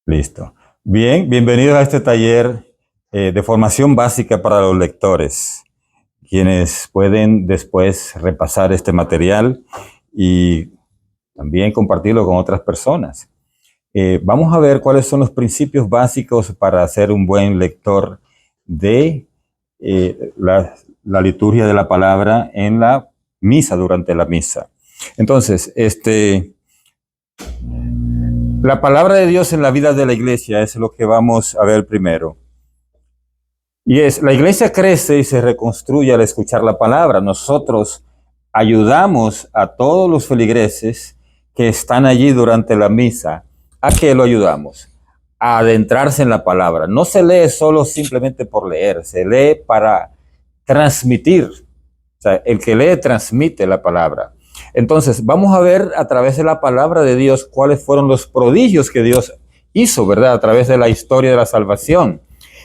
Listo. Bien, bienvenidos a este taller de formación básica para los lectores, quienes pueden después repasar este material y también compartirlo con otras personas. Vamos a ver cuáles son los principios básicos para ser un buen lector de la liturgia de la palabra en la misa, durante la misa. Entonces, la palabra de Dios en la vida de la iglesia es lo que vamos a ver primero. Y la iglesia crece y se reconstruye al escuchar la palabra. Nosotros ayudamos a todos los feligreses que están allí durante la misa. ¿A qué lo ayudamos? A adentrarse en la palabra. No se lee solo simplemente por leer, se lee para transmitir. O sea, el que lee transmite la palabra. Entonces, vamos a ver a través de la palabra de Dios cuáles fueron los prodigios que Dios hizo, ¿verdad? A través de la historia de la salvación.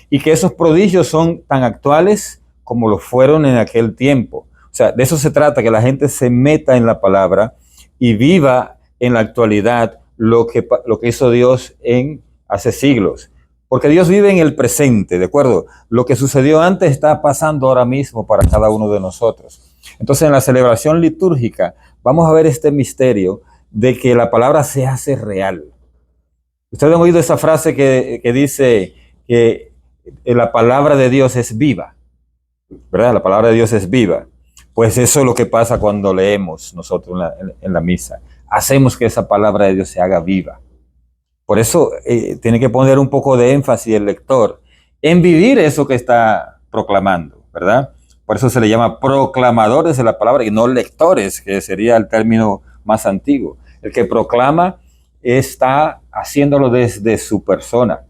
Y que esos prodigios son tan actuales como lo fueron en aquel tiempo. O sea, de eso se trata, que la gente se meta en la palabra y viva en la actualidad lo que hizo Dios hace siglos. Porque Dios vive en el presente, ¿de acuerdo? Lo que sucedió antes está pasando ahora mismo para cada uno de nosotros. Entonces, en la celebración litúrgica, vamos a ver este misterio de que la palabra se hace real. Ustedes han oído esa frase que dice que la palabra de Dios es viva, ¿verdad? La palabra de Dios es viva. Pues eso es lo que pasa cuando leemos nosotros en la misa. Hacemos que esa palabra de Dios se haga viva. Por eso tiene que poner un poco de énfasis el lector en vivir eso que está proclamando, ¿verdad? Por eso se le llama proclamadores de la palabra y no lectores, que sería el término más antiguo. El que proclama está haciéndolo desde su persona,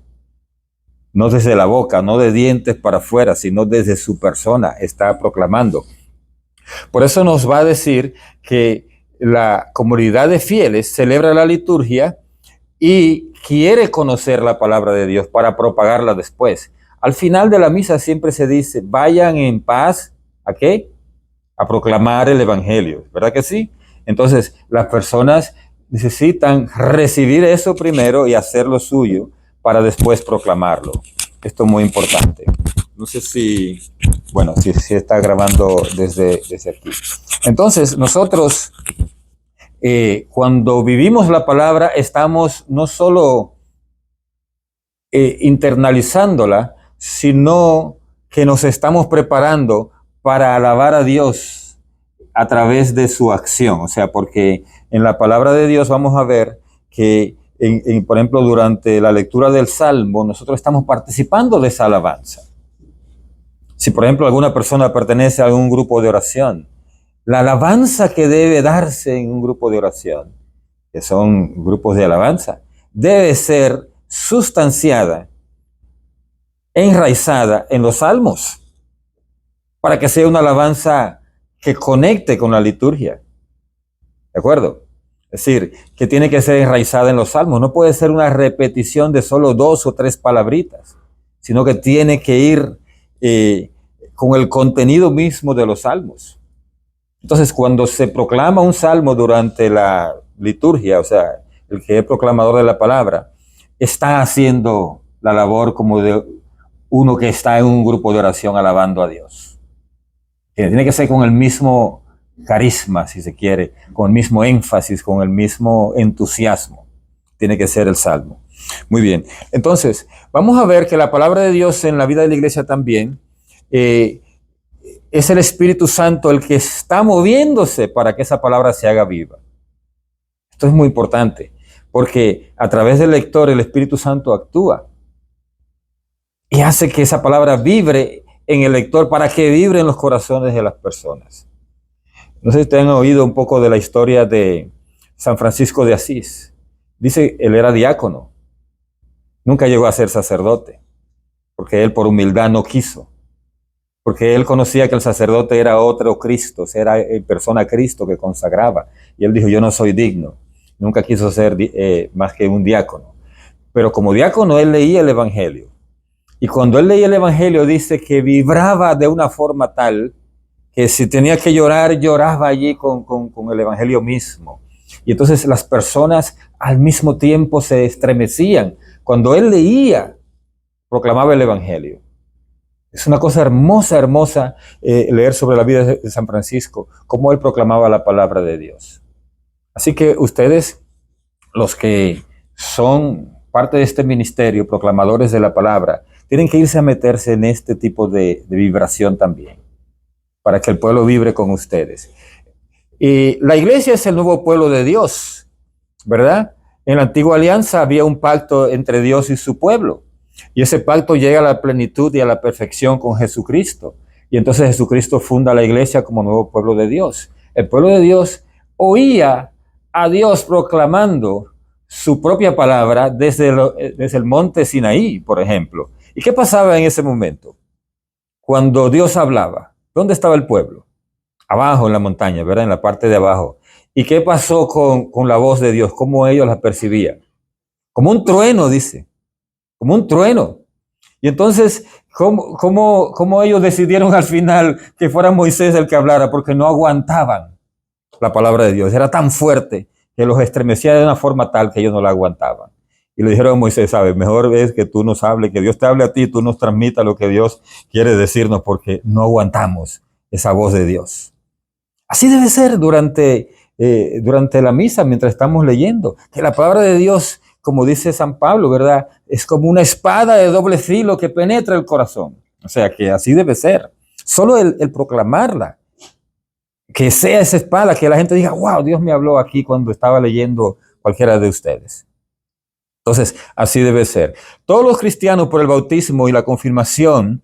no desde la boca, no de dientes para afuera, sino desde su persona está proclamando. Por eso nos va a decir que la comunidad de fieles celebra la liturgia y quiere conocer la palabra de Dios para propagarla después. Al final de la misa siempre se dice, vayan en paz, ¿a qué? A proclamar el evangelio, ¿verdad que sí? Entonces, las personas necesitan recibir eso primero y hacerlo suyo para después proclamarlo. Esto es muy importante. No sé si está grabando desde aquí. Entonces, nosotros, cuando vivimos la palabra, estamos no solo internalizándola, sino que nos estamos preparando para alabar a Dios a través de su acción. O sea, porque en la palabra de Dios vamos a ver que, por ejemplo, durante la lectura del Salmo, nosotros estamos participando de esa alabanza. Si, por ejemplo, alguna persona pertenece a algún grupo de oración, la alabanza que debe darse en un grupo de oración, que son grupos de alabanza, debe ser sustanciada, enraizada en los salmos, para que sea una alabanza que conecte con la liturgia. ¿De acuerdo? Es decir, que tiene que ser enraizada en los salmos. No puede ser una repetición de solo 2 o 3 palabritas, sino que tiene que ir con el contenido mismo de los salmos. Entonces, cuando se proclama un salmo durante la liturgia, o sea, el que es proclamador de la palabra, está haciendo la labor como de uno que está en un grupo de oración alabando a Dios. Que tiene que ser con el mismo carisma, si se quiere, con el mismo énfasis, con el mismo entusiasmo. Tiene que ser el salmo. Muy bien. Entonces, vamos a ver que la palabra de Dios en la vida de la iglesia también es el Espíritu Santo el que está moviéndose para que esa palabra se haga viva. Esto es muy importante, porque a través del lector el Espíritu Santo actúa y hace que esa palabra vibre en el lector para que vibre en los corazones de las personas. No sé si ustedes han oído un poco de la historia de San Francisco de Asís. Dice, él era diácono. Nunca llegó a ser sacerdote, porque él por humildad no quiso. Porque él conocía que el sacerdote era otro Cristo, era persona Cristo que consagraba. Y él dijo, yo no soy digno. Nunca quiso ser más que un diácono. Pero como diácono él leía el Evangelio. Y cuando él leía el Evangelio dice que vibraba de una forma tal que si tenía que llorar, lloraba allí con el Evangelio mismo. Y entonces las personas al mismo tiempo se estremecían cuando él leía, proclamaba el Evangelio. Es una cosa hermosa, hermosa leer sobre la vida de San Francisco, cómo él proclamaba la palabra de Dios. Así que ustedes, los que son parte de este ministerio, proclamadores de la palabra, tienen que irse a meterse en este tipo de vibración también, para que el pueblo vibre con ustedes. Y la iglesia es el nuevo pueblo de Dios, ¿verdad? En la antigua alianza había un pacto entre Dios y su pueblo, y ese pacto llega a la plenitud y a la perfección con Jesucristo. Y entonces Jesucristo funda la iglesia como nuevo pueblo de Dios. El pueblo de Dios oía a Dios proclamando su propia palabra desde el monte Sinaí, por ejemplo. ¿Y qué pasaba en ese momento? Cuando Dios hablaba, ¿dónde estaba el pueblo? Abajo en la montaña, ¿verdad? En la parte de abajo. ¿Y qué pasó con la voz de Dios? ¿Cómo ellos la percibían? Como un trueno, dice. Como un trueno. Y entonces, ¿cómo ellos decidieron al final que fuera Moisés el que hablara? Porque no aguantaban la palabra de Dios. Era tan fuerte que los estremecía de una forma tal que ellos no la aguantaban. Y le dijeron a Moisés, sabes, mejor es que tú nos hables, que Dios te hable a ti, tú nos transmitas lo que Dios quiere decirnos, porque no aguantamos esa voz de Dios. Así debe ser durante la misa, mientras estamos leyendo, que la palabra de Dios, como dice San Pablo, ¿verdad? Es como una espada de doble filo que penetra el corazón. O sea, que así debe ser. Solo el proclamarla, que sea esa espada, que la gente diga, wow, Dios me habló aquí cuando estaba leyendo cualquiera de ustedes. Entonces, así debe ser. Todos los cristianos por el bautismo y la confirmación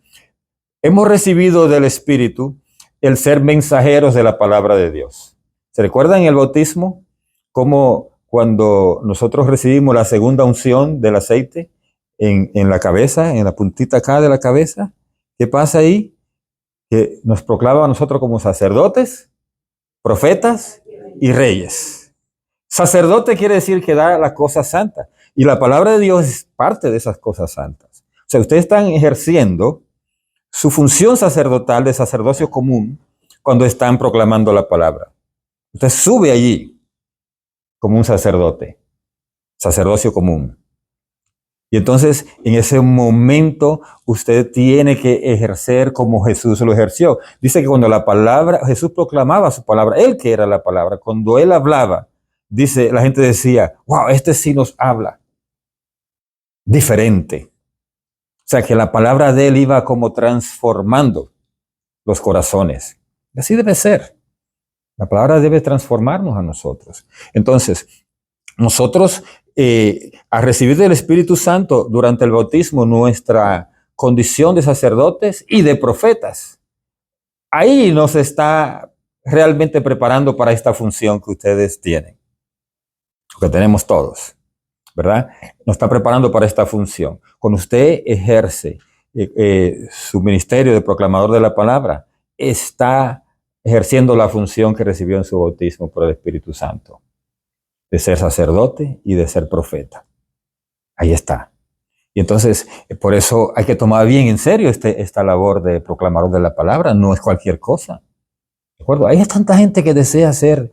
hemos recibido del Espíritu el ser mensajeros de la palabra de Dios. ¿Se recuerdan el bautismo? Como cuando nosotros recibimos la segunda unción del aceite en la cabeza, en la puntita acá de la cabeza. ¿Qué pasa ahí? Que nos proclama a nosotros como sacerdotes, profetas y reyes. Sacerdote quiere decir que da la cosa santa. Y la palabra de Dios es parte de esas cosas santas. O sea, ustedes están ejerciendo su función sacerdotal de sacerdocio común cuando están proclamando la palabra. Usted sube allí como un sacerdote, sacerdocio común. Y entonces, en ese momento, usted tiene que ejercer como Jesús lo ejerció. Dice que cuando la palabra, Jesús proclamaba su palabra, él que era la palabra, cuando él hablaba, dice, la gente decía, wow, este sí nos habla diferente. O sea, que la palabra de él iba como transformando los corazones. Y así debe ser. La palabra debe transformarnos a nosotros. Entonces, nosotros, al recibir del Espíritu Santo durante el bautismo, nuestra condición de sacerdotes y de profetas, ahí nos está realmente preparando para esta función que ustedes tienen, que tenemos todos, ¿verdad? Nos está preparando para esta función. Cuando usted ejerce su ministerio de proclamador de la palabra, está ejerciendo la función que recibió en su bautismo por el Espíritu Santo, de ser sacerdote y de ser profeta. Ahí está. Y entonces, por eso hay que tomar bien en serio esta labor de proclamador de la palabra. No es cualquier cosa. ¿De acuerdo? Hay tanta gente que desea ser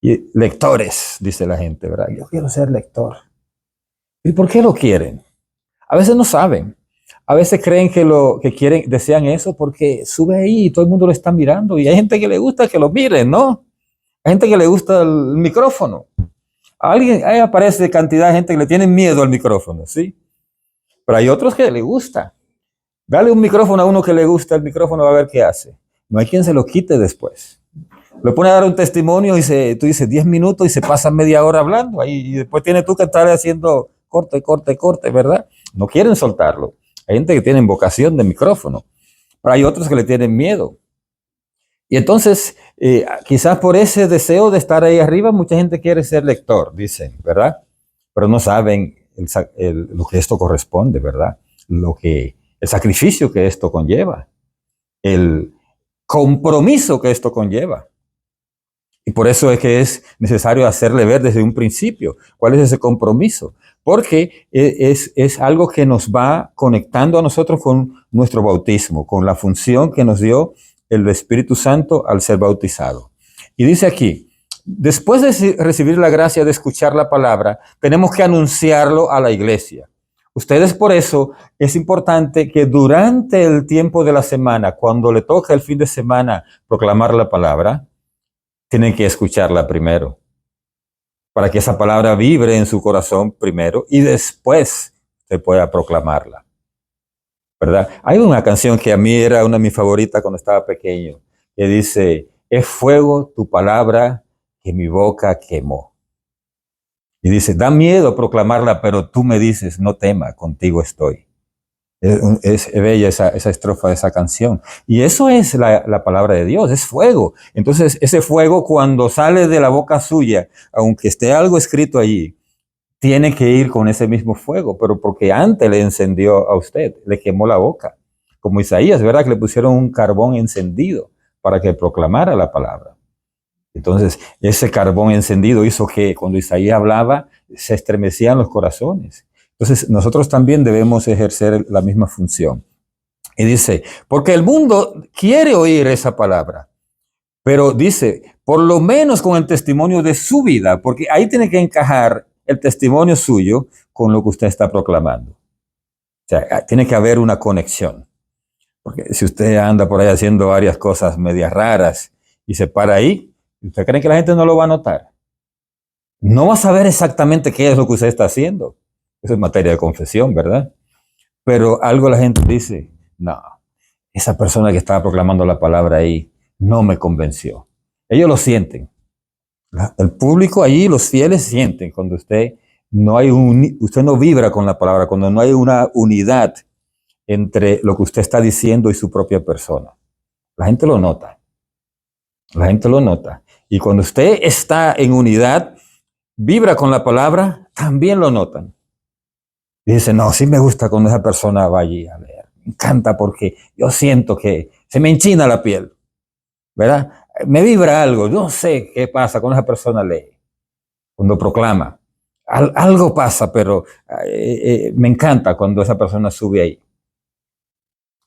lectores, dice la gente, ¿verdad? Yo quiero ser lector. ¿Y por qué lo quieren? A veces no saben. A veces creen que quieren, desean eso porque sube ahí y todo el mundo lo está mirando. Y hay gente que le gusta que lo miren, ¿no? Hay gente que le gusta el micrófono. Ahí aparece cantidad de gente que le tiene miedo al micrófono, ¿sí? Pero hay otros que le gusta. Dale un micrófono a uno que le gusta el micrófono, va a ver qué hace. No hay quien se lo quite después. Lo pone a dar un testimonio y tú dices 10 minutos y se pasa media hora hablando. Y después tienes tú que estar haciendo corte, ¿verdad? No quieren soltarlo. Hay gente que tiene vocación de micrófono, pero hay otros que le tienen miedo. Y entonces, quizás por ese deseo de estar ahí arriba, mucha gente quiere ser lector, dicen, ¿verdad? Pero no saben lo que esto corresponde, ¿verdad? El sacrificio que esto conlleva, el compromiso que esto conlleva. Y por eso es que es necesario hacerle ver desde un principio cuál es ese compromiso, porque es algo que nos va conectando a nosotros con nuestro bautismo, con la función que nos dio el Espíritu Santo al ser bautizado. Y dice aquí, Después de recibir la gracia de escuchar la palabra, tenemos que anunciarlo a la iglesia. Ustedes, por eso es importante que durante el tiempo de la semana, cuando le toca el fin de semana proclamar la palabra, tienen que escucharla primero, para que esa palabra vibre en su corazón primero y después se pueda proclamarla, ¿verdad? Hay una canción que a mí era una de mis favoritas cuando estaba pequeño, que dice: es fuego tu palabra que mi boca quemó. Y dice: da miedo proclamarla, pero tú me dices, no tema, contigo estoy. Es bella esa estrofa de esa canción. Y eso es la palabra de Dios, es fuego. Entonces, ese fuego, cuando sale de la boca suya, aunque esté algo escrito allí, tiene que ir con ese mismo fuego, pero porque antes le encendió a usted, le quemó la boca. Como Isaías, ¿verdad? Que le pusieron un carbón encendido para que proclamara la palabra. Entonces, ese carbón encendido hizo que cuando Isaías hablaba, se estremecían los corazones. Entonces, nosotros también debemos ejercer la misma función. Y dice: porque el mundo quiere oír esa palabra, pero dice, por lo menos con el testimonio de su vida, porque ahí tiene que encajar el testimonio suyo con lo que usted está proclamando. O sea, tiene que haber una conexión. Porque si usted anda por ahí haciendo varias cosas medias raras y se para ahí, ¿usted cree que la gente no lo va a notar? No va a saber exactamente qué es lo que usted está haciendo. Eso es materia de confesión, ¿verdad? Pero algo la gente dice: no, esa persona que estaba proclamando la palabra ahí no me convenció. Ellos lo sienten. El público allí, los fieles, sienten cuando usted no vibra con la palabra, cuando no hay una unidad entre lo que usted está diciendo y su propia persona. La gente lo nota. La gente lo nota. Y cuando usted está en unidad, vibra con la palabra, también lo notan. Y dice: no, sí me gusta cuando esa persona va allí a leer. Me encanta porque yo siento que se me enchina la piel, ¿verdad? Me vibra algo. Yo no sé qué pasa cuando esa persona lee, cuando proclama. Algo pasa, pero me encanta cuando esa persona sube ahí.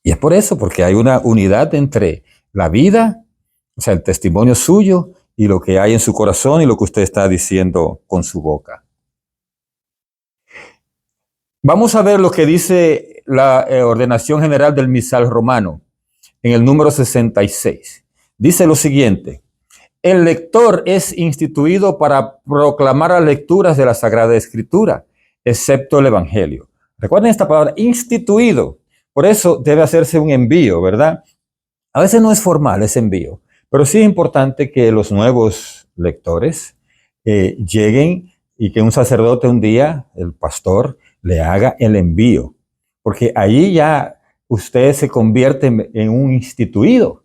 Y es por eso, porque hay una unidad entre la vida, o sea, el testimonio suyo, y lo que hay en su corazón y lo que usted está diciendo con su boca. Vamos a ver lo que dice la ordenación general del misal romano en el número 66. Dice lo siguiente: el lector es instituido para proclamar las lecturas de la Sagrada Escritura, excepto el Evangelio. Recuerden esta palabra, instituido. Por eso debe hacerse un envío, ¿verdad? A veces no es formal ese envío, pero sí es importante que los nuevos lectores lleguen y que un sacerdote un día, el pastor, le haga el envío, porque allí ya usted se convierte en un instituido,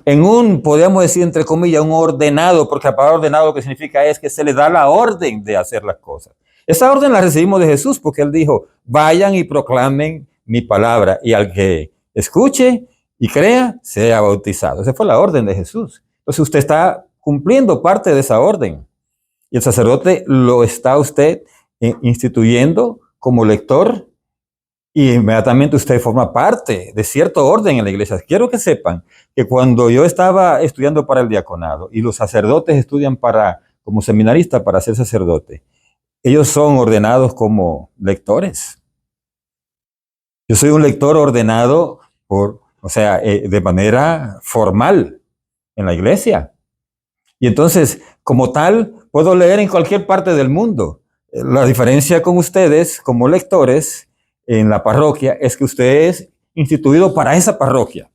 en un, podríamos decir entre comillas, un ordenado, porque la palabra ordenado lo que significa es que se le da la orden de hacer las cosas. Esa orden la recibimos de Jesús, porque Él dijo: vayan y proclamen mi palabra, y al que escuche y crea, sea bautizado. Esa fue la orden de Jesús. Entonces usted está cumpliendo parte de esa orden. Y el sacerdote lo está usted instituyendo como lector, y inmediatamente usted forma parte de cierto orden en la iglesia. Quiero que sepan que cuando yo estaba estudiando para el diaconado y los sacerdotes estudian como seminarista para ser sacerdote, ellos son ordenados como lectores. Yo soy un lector ordenado de manera formal en la iglesia. Y entonces, como tal, puedo leer en cualquier parte del mundo. La diferencia con ustedes, como lectores en la parroquia, es que usted es instituido para esa parroquia.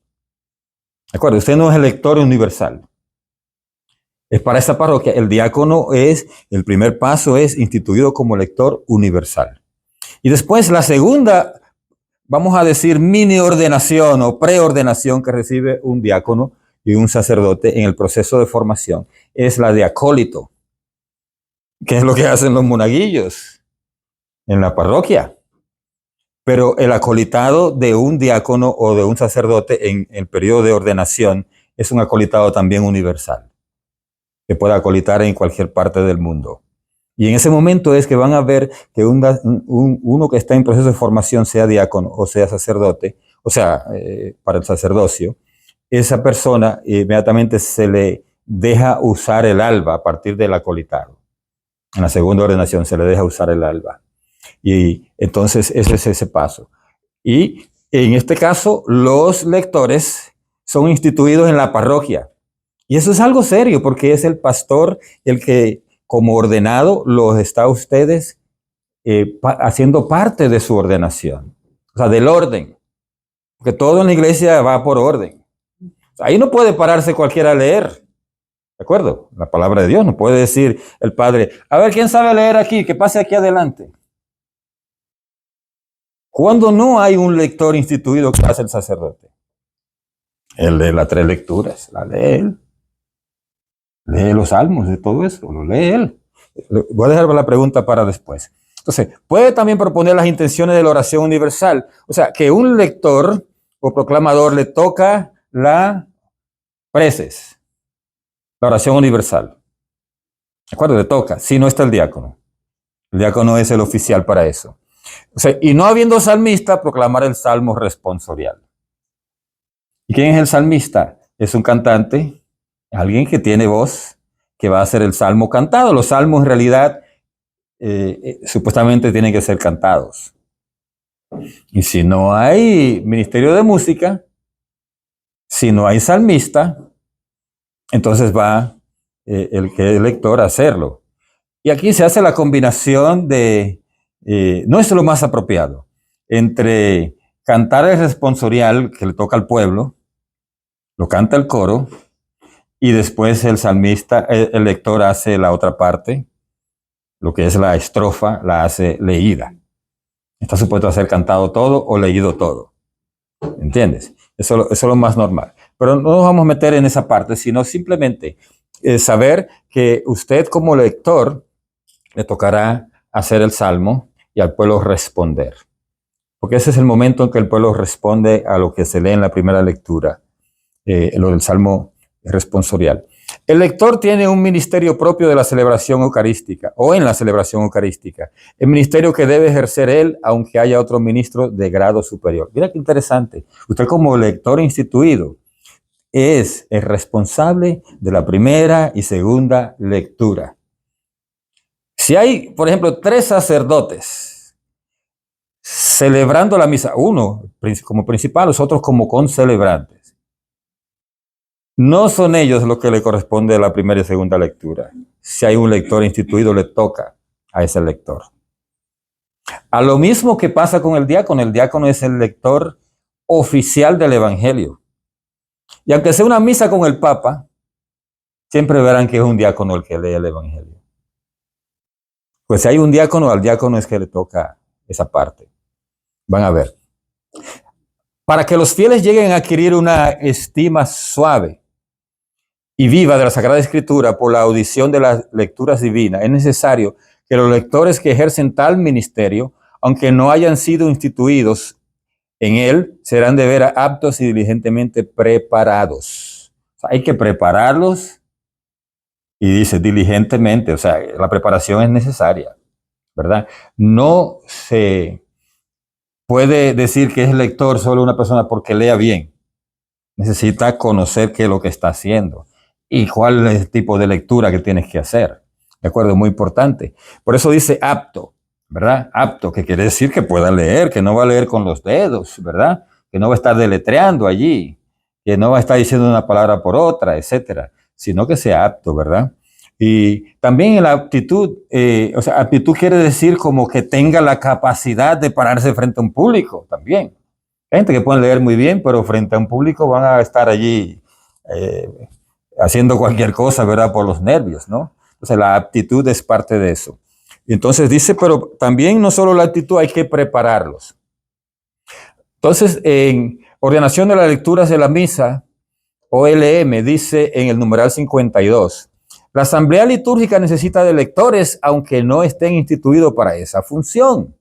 ¿De acuerdo? Usted no es el lector universal. Es para esa parroquia. El diácono el primer paso es instituido como lector universal. Y después la segunda, vamos a decir, mini ordenación o preordenación que recibe un diácono y un sacerdote en el proceso de formación, es la de acólito, que es lo que hacen los monaguillos en la parroquia. Pero el acolitado de un diácono o de un sacerdote en el periodo de ordenación es un acolitado también universal, que puede acolitar en cualquier parte del mundo. Y en ese momento es que van a ver que uno que está en proceso de formación, sea diácono o sea sacerdote, o sea, para el sacerdocio, esa persona inmediatamente se le deja usar el alba a partir del acolitado. En la segunda ordenación se le deja usar el alba. Y entonces ese es ese paso. Y en este caso, los lectores son instituidos en la parroquia. Y eso es algo serio porque es el pastor el que, como ordenado, los está ustedes haciendo parte de su ordenación. O sea, del orden. Porque todo en la iglesia va por orden. O sea, ahí no puede pararse cualquiera a leer. ¿De acuerdo? La palabra de Dios no puede decir el padre, a ver, ¿quién sabe leer aquí? Que pase aquí adelante. Cuando no hay un lector instituido, ¿qué hace el sacerdote? Él lee las 3 lecturas, la lee él. Lee los salmos y todo eso, lo lee él. Voy a dejar la pregunta para después. Entonces, puede también proponer las intenciones de la oración universal. O sea, que un lector o proclamador le toca la preces, la oración universal. ¿De acuerdo? Le toca, si no está el diácono. El diácono es el oficial para eso. O sea, y no habiendo salmista, proclamar el salmo responsorial. ¿Y quién es el salmista? Es un cantante, alguien que tiene voz, que va a hacer el salmo cantado. Los salmos en realidad supuestamente tienen que ser cantados. Y si no hay ministerio de música, si no hay salmista, entonces va el que es lector a hacerlo. Y aquí se hace la combinación de, no es lo más apropiado, entre cantar el responsorial que le toca al pueblo, lo canta el coro, y después el salmista, el lector hace la otra parte, lo que es la estrofa, la hace leída. Está supuesto a ser cantado todo o leído todo. ¿Entiendes? Eso es lo más normal. Pero no nos vamos a meter en esa parte, sino simplemente saber que usted como lector le tocará hacer el salmo y al pueblo responder. Porque ese es el momento en que el pueblo responde a lo que se lee en la primera lectura, lo del salmo responsorial. El lector tiene un ministerio propio de la celebración eucarística o en la celebración eucarística. El ministerio que debe ejercer él, aunque haya otro ministro de grado superior. Mira qué interesante. Usted como lector instituido es el responsable de la primera y segunda lectura. Si hay, por ejemplo, 3 sacerdotes celebrando la misa, uno como principal, los otros como concelebrantes, no son ellos los que le corresponde a la primera y segunda lectura. Si hay un lector instituido, le toca a ese lector. A lo mismo que pasa con el diácono es el lector oficial del evangelio. Y aunque sea una misa con el Papa, siempre verán que es un diácono el que lee el evangelio. Pues si hay un diácono, al diácono es que le toca esa parte. Van a ver. Para que los fieles lleguen a adquirir una estima suave y viva de la Sagrada Escritura por la audición de las lecturas divinas, es necesario que los lectores que ejercen tal ministerio, aunque no hayan sido instituidos en él, serán de veras aptos y diligentemente preparados. O sea, hay que prepararlos y dice diligentemente, o sea, la preparación es necesaria, ¿verdad? No se puede decir que es lector solo una persona porque lea bien. Necesita conocer qué es lo que está haciendo y cuál es el tipo de lectura que tienes que hacer. ¿De acuerdo? Muy importante. Por eso dice apto, ¿verdad? Apto, que quiere decir que pueda leer, que no va a leer con los dedos, ¿verdad? Que no va a estar deletreando allí, que no va a estar diciendo una palabra por otra, etcétera, sino que sea apto, ¿verdad? Y también la aptitud, o sea, aptitud quiere decir como que tenga la capacidad de pararse frente a un público también. Hay gente que puede leer muy bien, pero frente a un público van a estar allí haciendo cualquier cosa, ¿verdad? Por los nervios, ¿no? Entonces la aptitud es parte de eso. Y entonces dice, pero también no solo la aptitud, hay que prepararlos. Entonces, en ordenación de las lecturas de la misa, OLM, dice en el numeral 52, la asamblea litúrgica necesita de lectores, aunque no estén instituidos para esa función,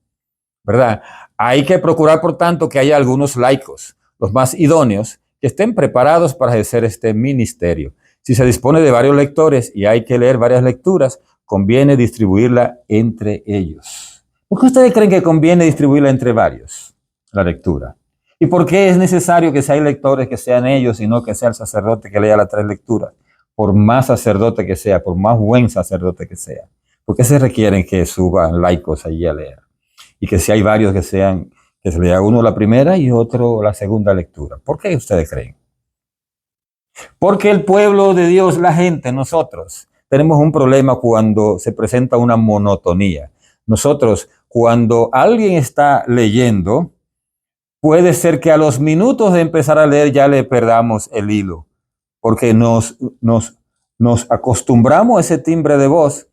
¿verdad? Hay que procurar, por tanto, que haya algunos laicos, los más idóneos, que estén preparados para ejercer este ministerio. Si se dispone de varios lectores y hay que leer varias lecturas, conviene distribuirla entre ellos. ¿Por qué ustedes creen que conviene distribuirla entre varios, la lectura? ¿Y por qué es necesario que sean lectores que sean ellos y no que sea el sacerdote que lea las 3 lecturas? por más sacerdote que sea, por más buen sacerdote que sea? ¿Por qué se requieren que suban laicos allí a leer? Y que si hay varios que se lea uno la primera y otro la segunda lectura. ¿Por qué ustedes creen? Porque el pueblo de Dios, la gente, nosotros, tenemos un problema cuando se presenta una monotonía. Nosotros, cuando alguien está leyendo, puede ser que a los minutos de empezar a leer ya le perdamos el hilo, porque nos acostumbramos a ese timbre de voz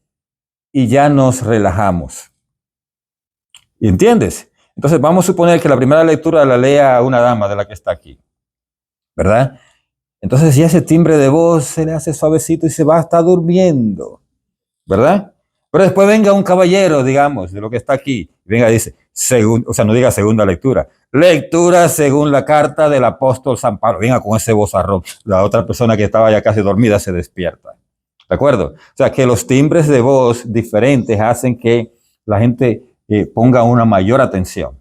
y ya nos relajamos. ¿Y entiendes? Entonces vamos a suponer que la primera lectura la lea una dama de la que está aquí, ¿verdad? Entonces ya ese timbre de voz se le hace suavecito y se va a estar durmiendo, ¿verdad? Pero después venga un caballero, digamos, de lo que está aquí, venga y dice, no diga segunda lectura, lectura según la carta del apóstol San Pablo, venga con ese vozarrón, la otra persona que estaba ya casi dormida se despierta, ¿de acuerdo? O sea que los timbres de voz diferentes hacen que la gente ponga una mayor atención.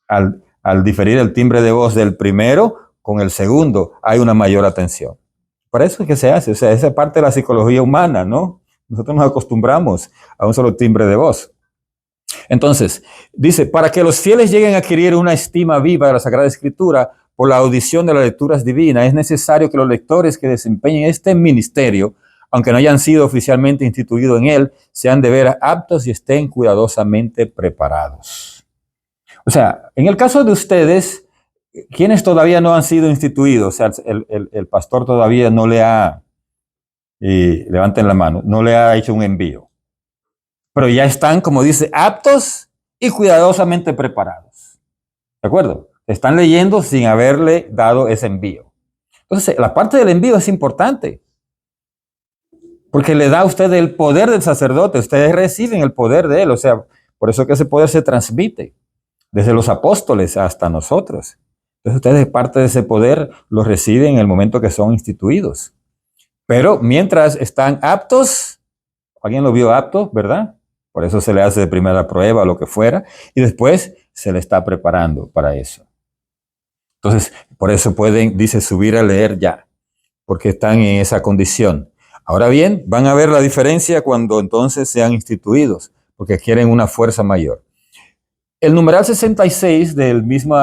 Al diferir el timbre de voz del primero con el segundo, hay una mayor atención. Por eso es que se hace, o sea, esa es parte de la psicología humana, ¿no? Nosotros nos acostumbramos a un solo timbre de voz. Entonces, dice, para que los fieles lleguen a adquirir una estima viva de la Sagrada Escritura por la audición de las lecturas divinas, es necesario que los lectores que desempeñen este ministerio, aunque no hayan sido oficialmente instituidos en él, sean de veras aptos y estén cuidadosamente preparados. O sea, en el caso de ustedes, quienes todavía no han sido instituidos, o sea, el pastor todavía no le ha, levanten la mano, no le ha hecho un envío. Pero ya están, como dice, aptos y cuidadosamente preparados. ¿De acuerdo? Están leyendo sin haberle dado ese envío. Entonces, la parte del envío es importante. Porque le da a usted el poder del sacerdote. Ustedes reciben el poder de él. O sea, por eso que ese poder se transmite. Desde los apóstoles hasta nosotros. Entonces, ustedes parte de ese poder lo reciben en el momento que son instituidos. Pero mientras están aptos, alguien lo vio apto, ¿verdad? Por eso se le hace de primera prueba o lo que fuera, y después se le está preparando para eso. Entonces, por eso pueden, dice, subir a leer ya, porque están en esa condición. Ahora bien, van a ver la diferencia cuando entonces sean instituidos, porque quieren una fuerza mayor. El numeral 66 del mismo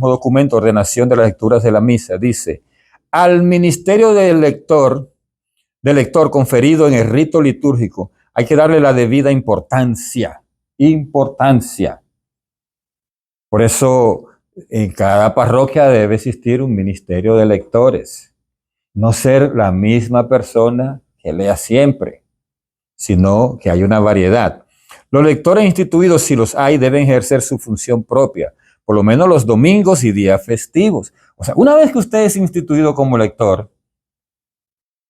documento, Ordenación de las Lecturas de la Misa, dice, al ministerio del lector conferido en el rito litúrgico, hay que darle la debida importancia. Por eso, en cada parroquia debe existir un ministerio de lectores. No ser la misma persona que lea siempre, sino que hay una variedad. Los lectores instituidos, si los hay, deben ejercer su función propia, por lo menos los domingos y días festivos. O sea, una vez que usted es instituido como lector,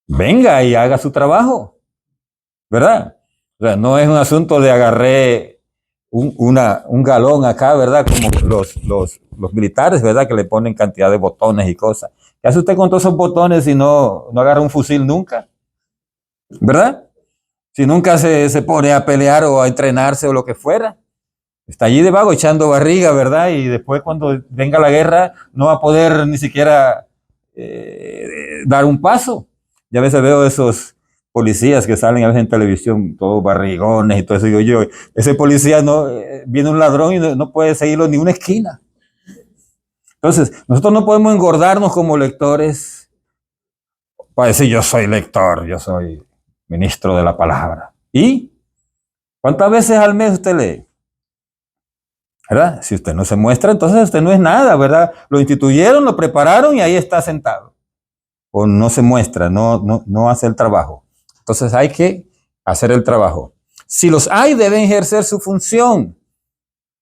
venga y haga su trabajo, ¿verdad? O sea, no es un asunto de agarré un galón acá, ¿verdad? Como los militares, ¿verdad? Que le ponen cantidad de botones y cosas. ¿Qué hace usted con todos esos botones si no agarra un fusil nunca? ¿Verdad? Si nunca se pone a pelear o a entrenarse o lo que fuera. Está allí de vago echando barriga, ¿verdad? Y después cuando venga la guerra no va a poder ni siquiera dar un paso. Ya a veces veo esos policías que salen a veces en televisión, todos barrigones y todo eso. Digo yo, ese policía viene un ladrón y no puede seguirlo ni una esquina. Entonces, nosotros no podemos engordarnos como lectores para decir yo soy lector, yo soy ministro de la palabra. ¿Y cuántas veces al mes usted lee? ¿Verdad? Si usted no se muestra, entonces usted no es nada, ¿verdad? Lo instituyeron, lo prepararon y ahí está sentado. O no se muestra, no hace el trabajo. Entonces hay que hacer el trabajo. Si los hay, deben ejercer su función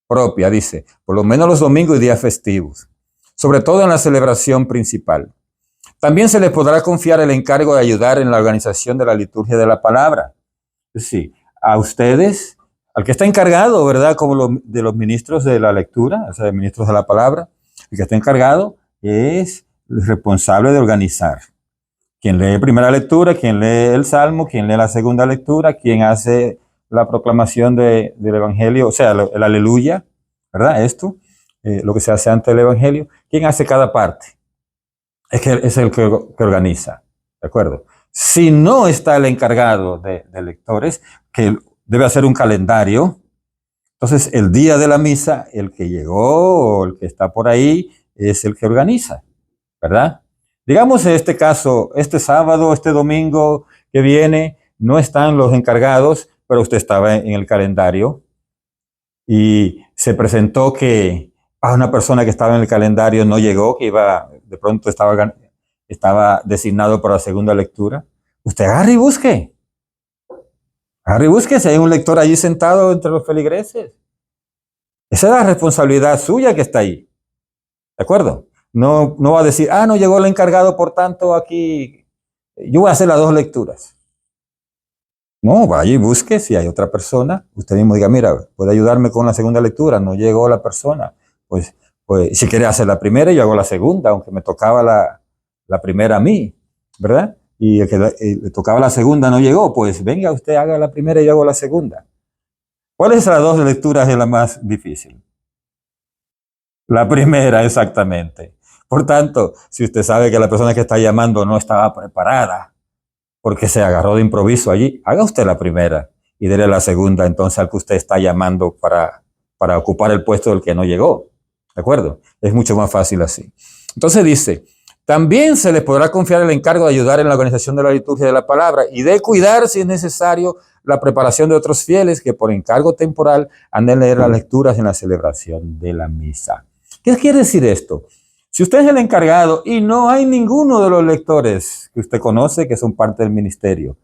propia, dice, por lo menos los domingos y días festivos, sobre todo en la celebración principal. También se les podrá confiar el encargo de ayudar en la organización de la liturgia de la palabra. Sí, a ustedes, al que está encargado, ¿verdad? Como de los ministros de la lectura, o sea, de ministros de la palabra, el que está encargado es el responsable de organizar. Quien lee primera lectura, quien lee el Salmo, quien lee la segunda lectura, quien hace la proclamación del Evangelio, o sea, el aleluya, ¿verdad? Esto, lo que se hace antes del Evangelio. ¿Quién hace cada parte? Es el que organiza, ¿de acuerdo? Si no está el encargado de lectores, que debe hacer un calendario, entonces el día de la misa, el que llegó o el que está por ahí es el que organiza, ¿verdad? Digamos en este caso, este sábado, este domingo que viene, no están los encargados, pero usted estaba en el calendario y se presentó que una persona que estaba en el calendario no llegó, que iba, de pronto estaba designado para la segunda lectura. Usted agarre y busque. Agarre y busque si hay un lector allí sentado entre los feligreses. Esa es la responsabilidad suya que está ahí. ¿De acuerdo? No, no va a decir, no llegó el encargado, por tanto aquí yo voy a hacer las 2 lecturas. No, vaya y busque si hay otra persona. Usted mismo diga, mira, puede ayudarme con la segunda lectura, no llegó la persona. Pues si quiere hacer la primera, yo hago la segunda, aunque me tocaba la primera a mí, ¿verdad? Y el que le tocaba la segunda no llegó, pues venga, usted haga la primera y yo hago la segunda. ¿Cuál es las 2 lecturas es la más difícil? La primera, exactamente. Por tanto, si usted sabe que la persona que está llamando no estaba preparada, porque se agarró de improviso allí, haga usted la primera y déle la segunda entonces al que usted está llamando para ocupar el puesto del que no llegó. ¿De acuerdo? Es mucho más fácil así. Entonces dice, también se les podrá confiar el encargo de ayudar en la organización de la liturgia de la palabra y de cuidar, si es necesario, la preparación de otros fieles que por encargo temporal han de leer las lecturas en la celebración de la misa. ¿Qué quiere decir esto? Si usted es el encargado y no hay ninguno de los lectores que usted conoce que son parte del ministerio,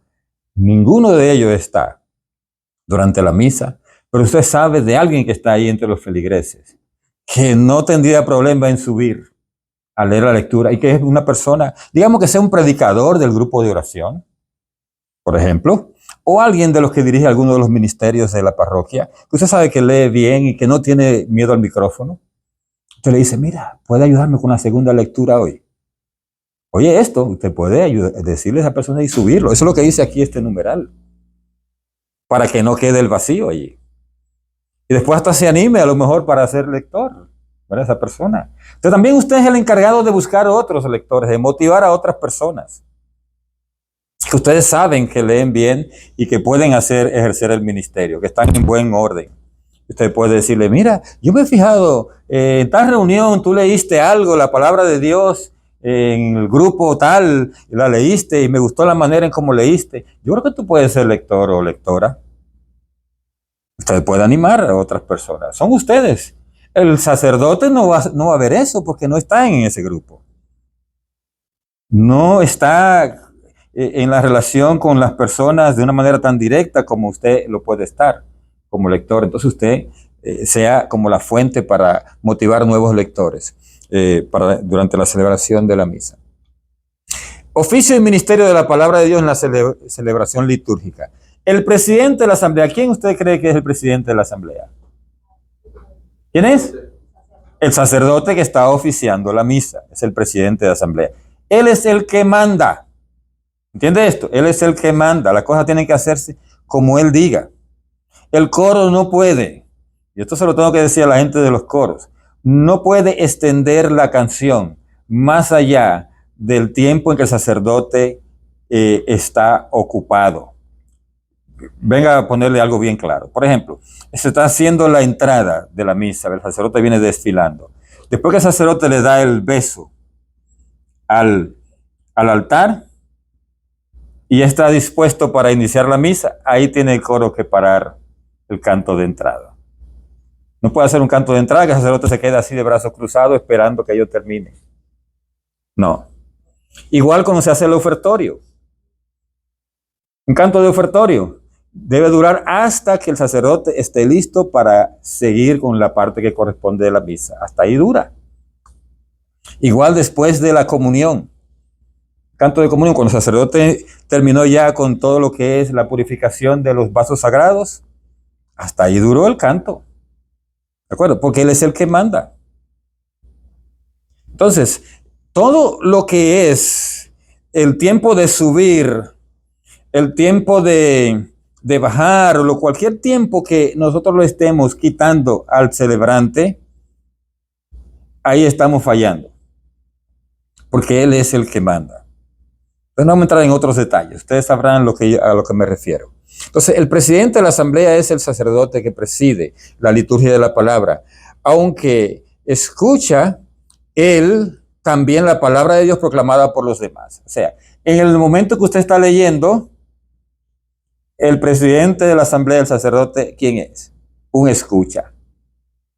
ninguno de ellos está durante la misa, pero usted sabe de alguien que está ahí entre los feligreses, que no tendría problema en subir a leer la lectura y que es una persona, digamos que sea un predicador del grupo de oración, por ejemplo, o alguien de los que dirige alguno de los ministerios de la parroquia, que usted sabe que lee bien y que no tiene miedo al micrófono. Usted le dice, mira, ¿puede ayudarme con la segunda lectura hoy? Oye, esto, usted puede decirle a esa persona y subirlo. Eso es lo que dice aquí este numeral. Para que no quede el vacío allí. Y después hasta se anime a lo mejor para ser lector, para esa persona. Entonces también usted es el encargado de buscar otros lectores, de motivar a otras personas. Que ustedes saben que leen bien y que pueden ejercer el ministerio, que están en buen orden. Usted puede decirle, mira, yo me he fijado, en tal reunión tú leíste algo, la palabra de Dios, en el grupo tal, la leíste y me gustó la manera en cómo leíste. Yo creo que tú puedes ser lector o lectora. Usted puede animar a otras personas. Son ustedes. El sacerdote no va a ver eso porque no está en ese grupo. No está en la relación con las personas de una manera tan directa como usted lo puede estar como lector. Entonces usted sea como la fuente para motivar nuevos lectores durante la celebración de la misa. Oficio y ministerio de la palabra de Dios en la celebración litúrgica. El presidente de la asamblea, ¿quién usted cree que es el presidente de la asamblea? ¿Quién es? El sacerdote que está oficiando la misa, es el presidente de la asamblea. Él es el que manda. ¿Entiende esto? Él es el que manda. Las cosas tienen que hacerse como él diga. El coro no puede, y esto se lo tengo que decir a la gente de los coros, no puede extender la canción más allá del tiempo en que el sacerdote está ocupado. Venga a ponerle algo bien claro. Por ejemplo, se está haciendo la entrada de la misa, el sacerdote viene desfilando. Después que el sacerdote le da el beso al altar y está dispuesto para iniciar la misa, ahí tiene el coro que parar el canto de entrada. No puede hacer un canto de entrada que el sacerdote se quede así de brazos cruzados esperando que yo termine. No. Igual como se hace el ofertorio. Un canto de ofertorio debe durar hasta que el sacerdote esté listo para seguir con la parte que corresponde de la misa. Hasta ahí dura. Igual después de la comunión. Canto de comunión, cuando el sacerdote terminó ya con todo lo que es la purificación de los vasos sagrados, hasta ahí duró el canto. ¿De acuerdo? Porque él es el que manda. Entonces, todo lo que es el tiempo de subir, el tiempo de bajar, o cualquier tiempo que nosotros lo estemos quitando al celebrante, ahí estamos fallando. Porque él es el que manda. Entonces no vamos a entrar en otros detalles. Ustedes sabrán a lo que me refiero. Entonces, el presidente de la asamblea es el sacerdote que preside la liturgia de la palabra, aunque escucha él también la palabra de Dios proclamada por los demás. O sea, en el momento que usted está leyendo, el presidente de la asamblea, el sacerdote, ¿quién es? Un escucha.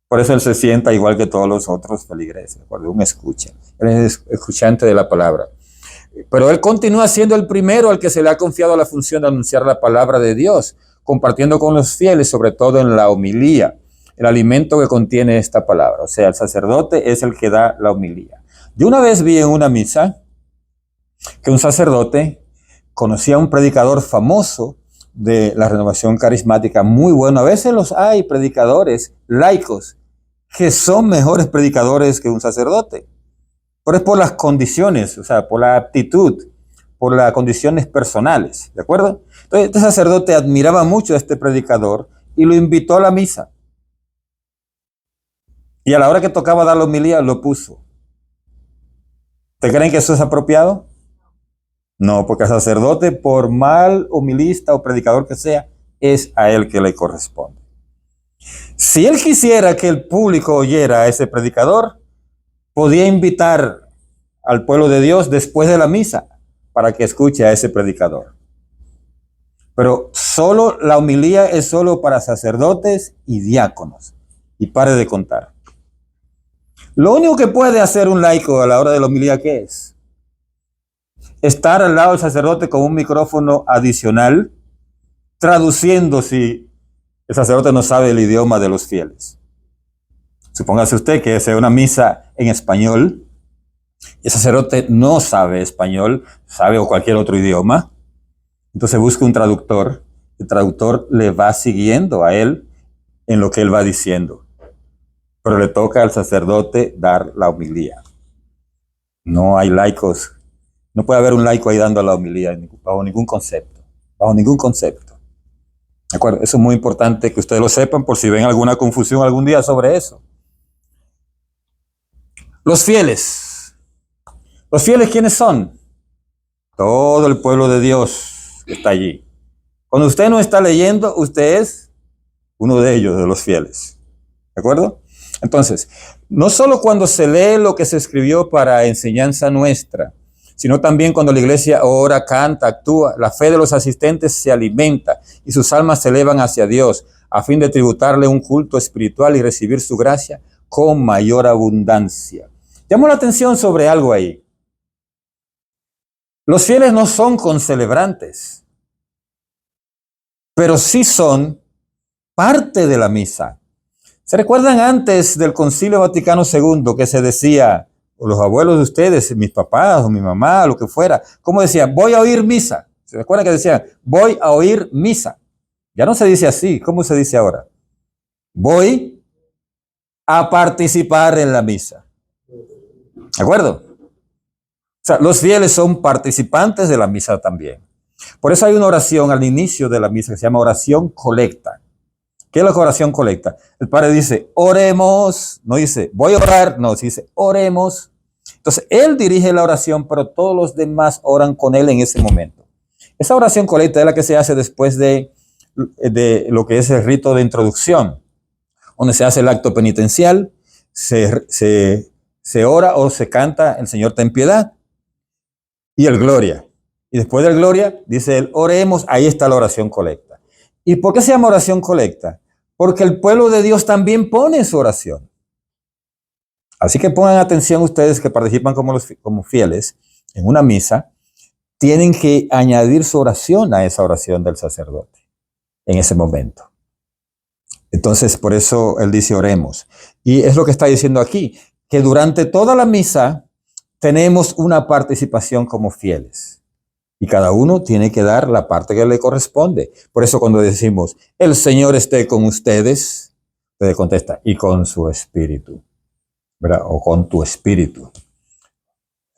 Por eso él se sienta igual que todos los otros feligreses, un escucha. Él es escuchante de la palabra. Pero él continúa siendo el primero al que se le ha confiado la función de anunciar la palabra de Dios, compartiendo con los fieles, sobre todo en la homilía, el alimento que contiene esta palabra. O sea, el sacerdote es el que da la homilía. Yo una vez vi en una misa que un sacerdote conocía a un predicador famoso de la renovación carismática, muy bueno. A veces hay predicadores laicos que son mejores predicadores que un sacerdote. Pero es por las condiciones, o sea, por la aptitud, por las condiciones personales, ¿de acuerdo? Entonces, este sacerdote admiraba mucho a este predicador y lo invitó a la misa. Y a la hora que tocaba dar la homilía, lo puso. ¿Te creen que eso es apropiado? No, porque el sacerdote, por mal homilista o predicador que sea, es a él que le corresponde. Si él quisiera que el público oyera a ese predicador, podía invitar al pueblo de Dios después de la misa para que escuche a ese predicador. Pero solo la homilía es solo para sacerdotes y diáconos. Y pare de contar. Lo único que puede hacer un laico a la hora de la homilía, ¿qué es? Estar al lado del sacerdote con un micrófono adicional, traduciendo si el sacerdote no sabe el idioma de los fieles. Supóngase usted que sea una misa en español, y el sacerdote no sabe español, sabe o cualquier otro idioma, entonces busca un traductor, el traductor le va siguiendo a él en lo que él va diciendo, pero le toca al sacerdote dar la homilía. No hay laicos, no puede haber un laico ahí dando la homilía bajo ningún concepto, ¿de acuerdo? Eso es muy importante que ustedes lo sepan por si ven alguna confusión algún día sobre eso. Los fieles. ¿Los fieles quiénes son? Todo el pueblo de Dios está allí. Cuando usted no está leyendo, usted es uno de ellos, de los fieles. ¿De acuerdo? Entonces, no solo cuando se lee lo que se escribió para enseñanza nuestra, sino también cuando la iglesia ora, canta, actúa, la fe de los asistentes se alimenta y sus almas se elevan hacia Dios a fin de tributarle un culto espiritual y recibir su gracia con mayor abundancia. Llamo la atención sobre algo ahí. Los fieles no son concelebrantes, pero sí son parte de la misa. ¿Se recuerdan antes del Concilio Vaticano II que se decía, o los abuelos de ustedes, mis papás o mi mamá, lo que fuera, cómo decían? Voy a oír misa. ¿Se recuerdan que decían, voy a oír misa? Ya no se dice así. ¿Cómo se dice ahora? Voy a participar en la misa. ¿De acuerdo? O sea, los fieles son participantes de la misa también. Por eso hay una oración al inicio de la misa que se llama oración colecta. ¿Qué es la oración colecta? El padre dice, oremos, no dice, voy a orar, no, dice, oremos. Entonces, él dirige la oración, pero todos los demás oran con él en ese momento. Esa oración colecta es la que se hace después de lo que es el rito de introducción, donde se hace el acto penitencial, se ora o se canta el Señor ten piedad y el gloria. Y después del gloria, dice él, oremos, ahí está la oración colecta. ¿Y por qué se llama oración colecta? Porque el pueblo de Dios también pone su oración. Así que pongan atención ustedes que participan como fieles en una misa, tienen que añadir su oración a esa oración del sacerdote en ese momento. Entonces, por eso él dice oremos. Y es lo que está diciendo aquí, que durante toda la misa tenemos una participación como fieles. Y cada uno tiene que dar la parte que le corresponde. Por eso cuando decimos, el Señor esté con ustedes, usted contesta, y con su espíritu, ¿verdad? O con tu espíritu.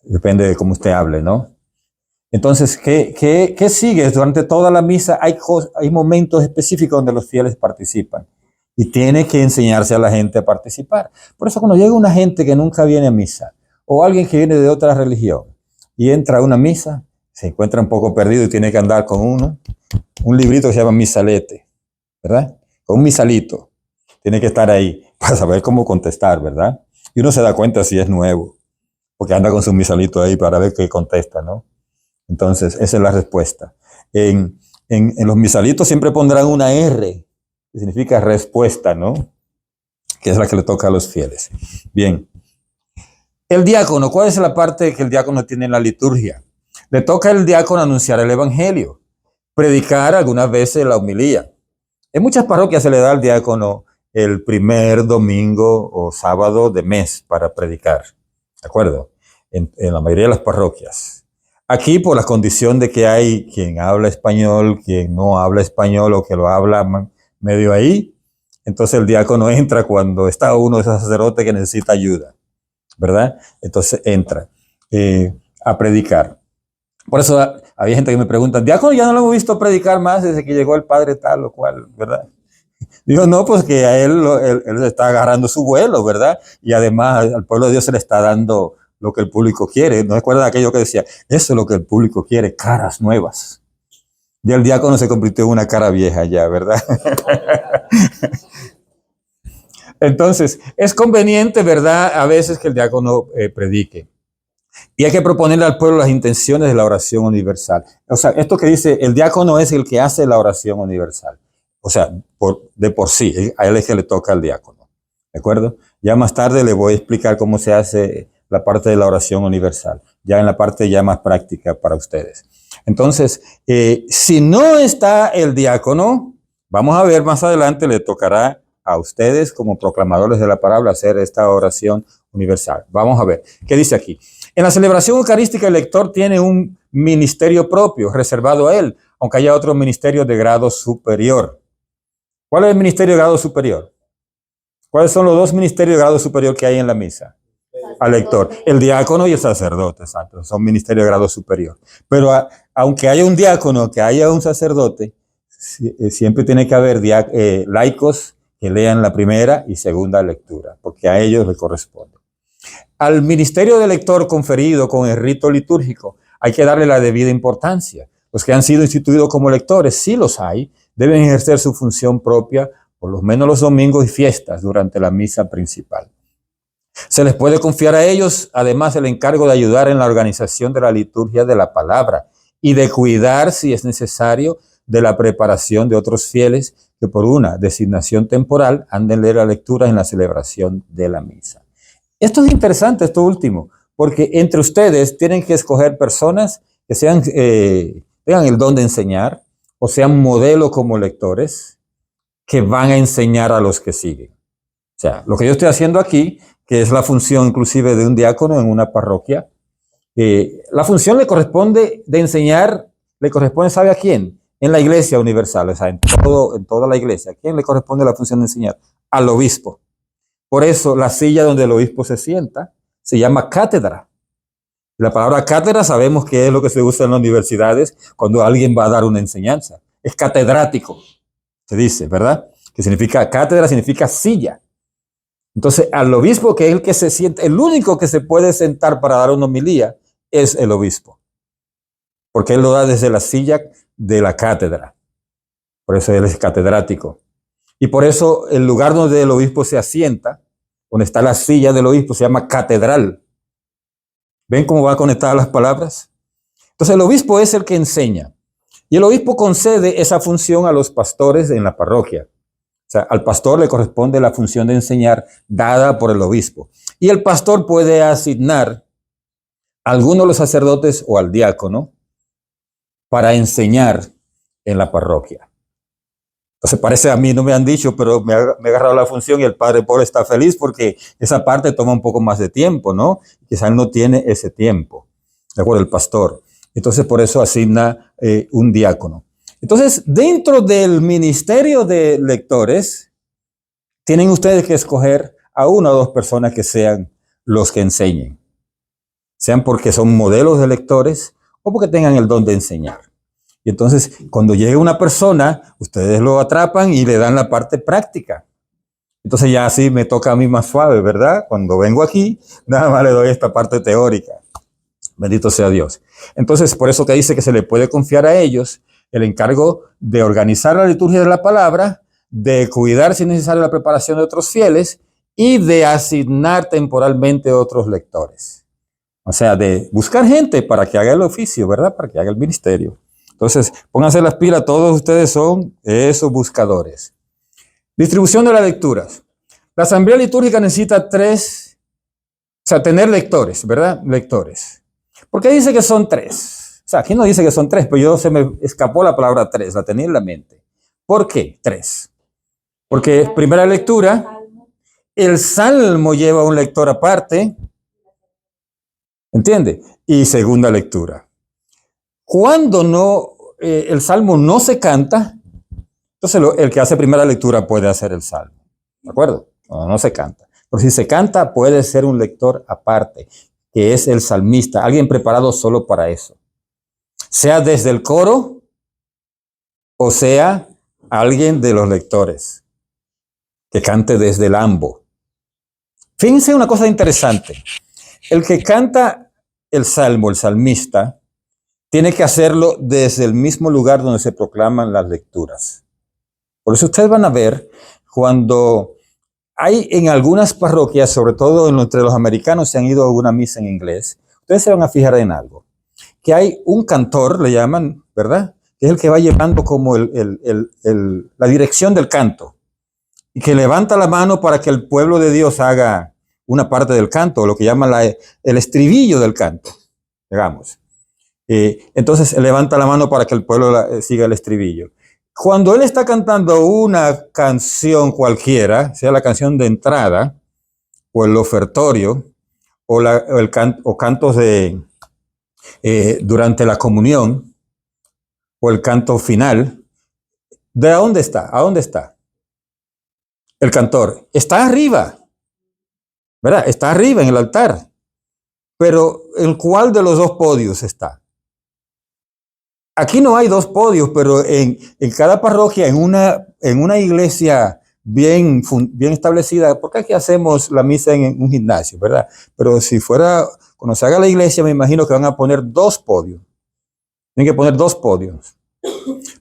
Depende de cómo usted hable, ¿no? Entonces, ¿qué sigue? Durante toda la misa hay momentos específicos donde los fieles participan. Y tiene que enseñarse a la gente a participar. Por eso cuando llega una gente que nunca viene a misa, o alguien que viene de otra religión, y entra a una misa, se encuentra un poco perdido y tiene que andar con un librito que se llama misalete, ¿verdad? Con un misalito. Tiene que estar ahí para saber cómo contestar, ¿verdad? Y uno se da cuenta si es nuevo, porque anda con su misalito ahí para ver qué contesta, ¿no? Entonces, esa es la respuesta. En los misalitos siempre pondrán una R, que significa respuesta, ¿no? Que es la que le toca a los fieles. Bien. El diácono, ¿cuál es la parte que el diácono tiene en la liturgia? Le toca al diácono anunciar el evangelio, predicar algunas veces la homilía. En muchas parroquias se le da al diácono el primer domingo o sábado de mes para predicar, ¿de acuerdo? En la mayoría de las parroquias. Aquí, por la condición de que hay quien habla español, quien no habla español o que lo habla medio ahí, entonces el diácono entra cuando está uno de esos sacerdotes que necesita ayuda, ¿verdad? Entonces entra a predicar. Por eso había gente que me pregunta, diácono, ya no lo hemos visto predicar más desde que llegó el padre tal o cual, ¿verdad? Digo, no, pues que a él está agarrando su vuelo, ¿verdad? Y además al pueblo de Dios se le está dando lo que el público quiere. ¿No recuerdan aquello que decía? Eso es lo que el público quiere, caras nuevas. Y el diácono se convirtió en una cara vieja ya, ¿verdad? Entonces, es conveniente, ¿verdad? A veces que el diácono predique. Y hay que proponerle al pueblo las intenciones de la oración universal. O sea, esto que dice, el diácono es el que hace la oración universal. O sea, de por sí, a él es que le toca al diácono. ¿De acuerdo? Ya más tarde le voy a explicar cómo se hace la parte de la oración universal. Ya en la parte ya más práctica para ustedes. Entonces, si no está el diácono, vamos a ver más adelante, le tocará a ustedes como proclamadores de la palabra hacer esta oración universal. Vamos a ver, ¿qué dice aquí? En la celebración eucarística el lector tiene un ministerio propio reservado a él, aunque haya otro ministerio de grado superior. ¿Cuál es el ministerio de grado superior? ¿Cuáles son los dos ministerios de grado superior que hay en la misa? Al lector, el diácono y el sacerdote, exacto, son ministerios de grado superior. Pero aunque haya un diácono, que haya un sacerdote, siempre tiene que haber laicos que lean la primera y segunda lectura, porque a ellos les corresponde. Al ministerio de lector conferido con el rito litúrgico hay que darle la debida importancia. Los que han sido instituidos como lectores, sí los hay, deben ejercer su función propia, por lo menos los domingos y fiestas durante la misa principal. Se les puede confiar a ellos, además, el encargo de ayudar en la organización de la liturgia de la palabra y de cuidar, si es necesario, de la preparación de otros fieles que por una designación temporal han de leer la lectura en la celebración de la misa. Esto es interesante, esto último, porque entre ustedes tienen que escoger personas que tengan el don de enseñar o sean modelo como lectores que van a enseñar a los que siguen. O sea, lo que yo estoy haciendo aquí, que es la función inclusive de un diácono en una parroquia, la función le corresponde de enseñar, le corresponde, ¿sabe a quién? En la iglesia universal, o sea, en toda la iglesia. ¿A quién le corresponde la función de enseñar? Al obispo. Por eso la silla donde el obispo se sienta se llama cátedra. La palabra cátedra sabemos que es lo que se usa en las universidades cuando alguien va a dar una enseñanza. Es catedrático, se dice, ¿verdad? Que significa, cátedra significa silla. Entonces, al obispo, que es el que se sienta, el único que se puede sentar para dar una homilía, es el obispo. Porque él lo da desde la silla de la cátedra. Por eso él es catedrático. Y por eso el lugar donde el obispo se asienta, donde está la silla del obispo, se llama catedral. ¿Ven cómo va conectadas las palabras? Entonces el obispo es el que enseña. Y el obispo concede esa función a los pastores en la parroquia. O sea, al pastor le corresponde la función de enseñar dada por el obispo. Y el pastor puede asignar a alguno de los sacerdotes o al diácono para enseñar en la parroquia. Entonces parece, a mí no me han dicho, pero me ha agarrado la función y el padre Paul está feliz porque esa parte toma un poco más de tiempo, ¿no? Quizá él no tiene ese tiempo, ¿de acuerdo? El pastor. Entonces por eso asigna un diácono. Entonces, dentro del ministerio de lectores, tienen ustedes que escoger a una o dos personas que sean los que enseñen. Sean porque son modelos de lectores o porque tengan el don de enseñar. Y entonces, cuando llegue una persona, ustedes lo atrapan y le dan la parte práctica. Entonces ya así me toca a mí más suave, ¿verdad? Cuando vengo aquí, nada más le doy esta parte teórica. Bendito sea Dios. Entonces, por eso que dice que se le puede confiar a ellos el encargo de organizar la liturgia de la palabra, de cuidar si es necesario la preparación de otros fieles y de asignar temporalmente otros lectores. O sea, de buscar gente para que haga el oficio, ¿verdad? Para que haga el ministerio. Entonces, pónganse las pilas, todos ustedes son esos buscadores. Distribución de las lecturas. La asamblea litúrgica necesita tener lectores, ¿verdad? Lectores. ¿Por qué dice que son 3? O sea, aquí no dice que son 3, pero se me escapó la palabra 3, la tenía en la mente. ¿Por qué 3? Porque primera lectura, el salmo lleva un lector aparte, ¿entiende? Y segunda lectura. Cuando el salmo no se canta, entonces el que hace primera lectura puede hacer el salmo, ¿de acuerdo? No se canta. Pero si se canta, puede ser un lector aparte, que es el salmista, alguien preparado solo para eso. Sea desde el coro o sea alguien de los lectores, que cante desde el ambo. Fíjense una cosa interesante. El que canta el salmo, el salmista, tiene que hacerlo desde el mismo lugar donde se proclaman las lecturas. Por eso ustedes van a ver cuando hay en algunas parroquias, sobre todo entre los americanos, se han ido a una misa en inglés, ustedes se van a fijar en algo, que hay un cantor, le llaman, ¿verdad? Que es el que va llevando como la dirección del canto y que levanta la mano para que el pueblo de Dios haga una parte del canto, lo que llaman el estribillo del canto, digamos. Entonces levanta la mano para que el pueblo siga el estribillo. Cuando él está cantando una canción cualquiera, sea la canción de entrada, o el ofertorio, o cantos durante la comunión, o el canto final, ¿de dónde está? ¿A dónde está? El cantor está arriba, ¿verdad? Está arriba en el altar. Pero ¿en cuál de los dos podios está? Aquí no hay dos podios, pero en cada parroquia, en una iglesia bien establecida, porque aquí hacemos la misa en un gimnasio, ¿verdad? Pero si fuera, cuando se haga la iglesia, me imagino que van a poner 2 podios. Tienen que poner 2 podios.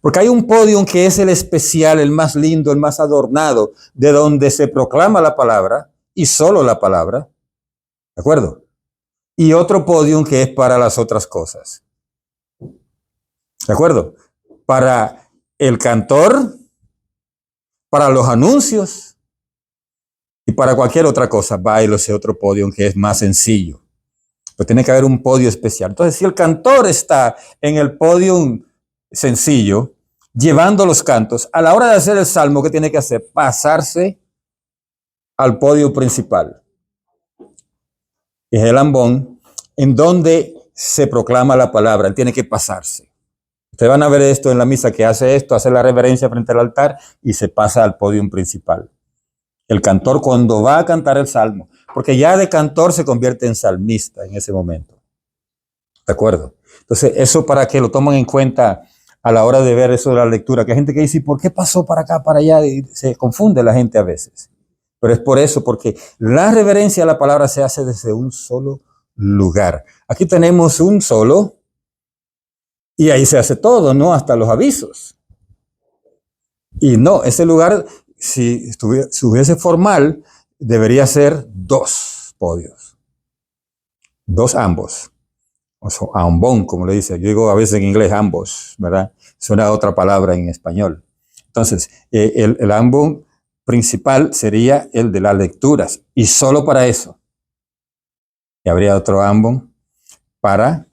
Porque hay un podio que es el especial, el más lindo, el más adornado, de donde se proclama la palabra, y solo la palabra, ¿de acuerdo? Y otro podio que es para las otras cosas. ¿De acuerdo? Para el cantor, para los anuncios y para cualquier otra cosa, va a ir ese otro podio que es más sencillo. Pero tiene que haber un podio especial. Entonces, si el cantor está en el podio sencillo, llevando los cantos, a la hora de hacer el salmo, ¿qué tiene que hacer? Pasarse al podio principal. Es el ambón, en donde se proclama la palabra. Él tiene que pasarse. Ustedes van a ver esto en la misa, que hace esto, hace la reverencia frente al altar y se pasa al podio principal. El cantor cuando va a cantar el salmo, porque ya de cantor se convierte en salmista en ese momento. ¿De acuerdo? Entonces, eso para que lo tomen en cuenta a la hora de ver eso de la lectura, que hay gente que dice, ¿por qué pasó para acá, para allá? Y se confunde la gente a veces. Pero es por eso, porque la reverencia a la palabra se hace desde un solo lugar. Aquí tenemos un solo, y ahí se hace todo, ¿no? Hasta los avisos. Y no, ese lugar, si hubiese formal, debería ser 2 podios. 2 ambos. O sea, ambón, como le dice. Yo digo a veces en inglés ambos, ¿verdad? Suena otra palabra en español. Entonces, el ambón principal sería el de las lecturas. Y solo para eso. Y habría otro ambón para,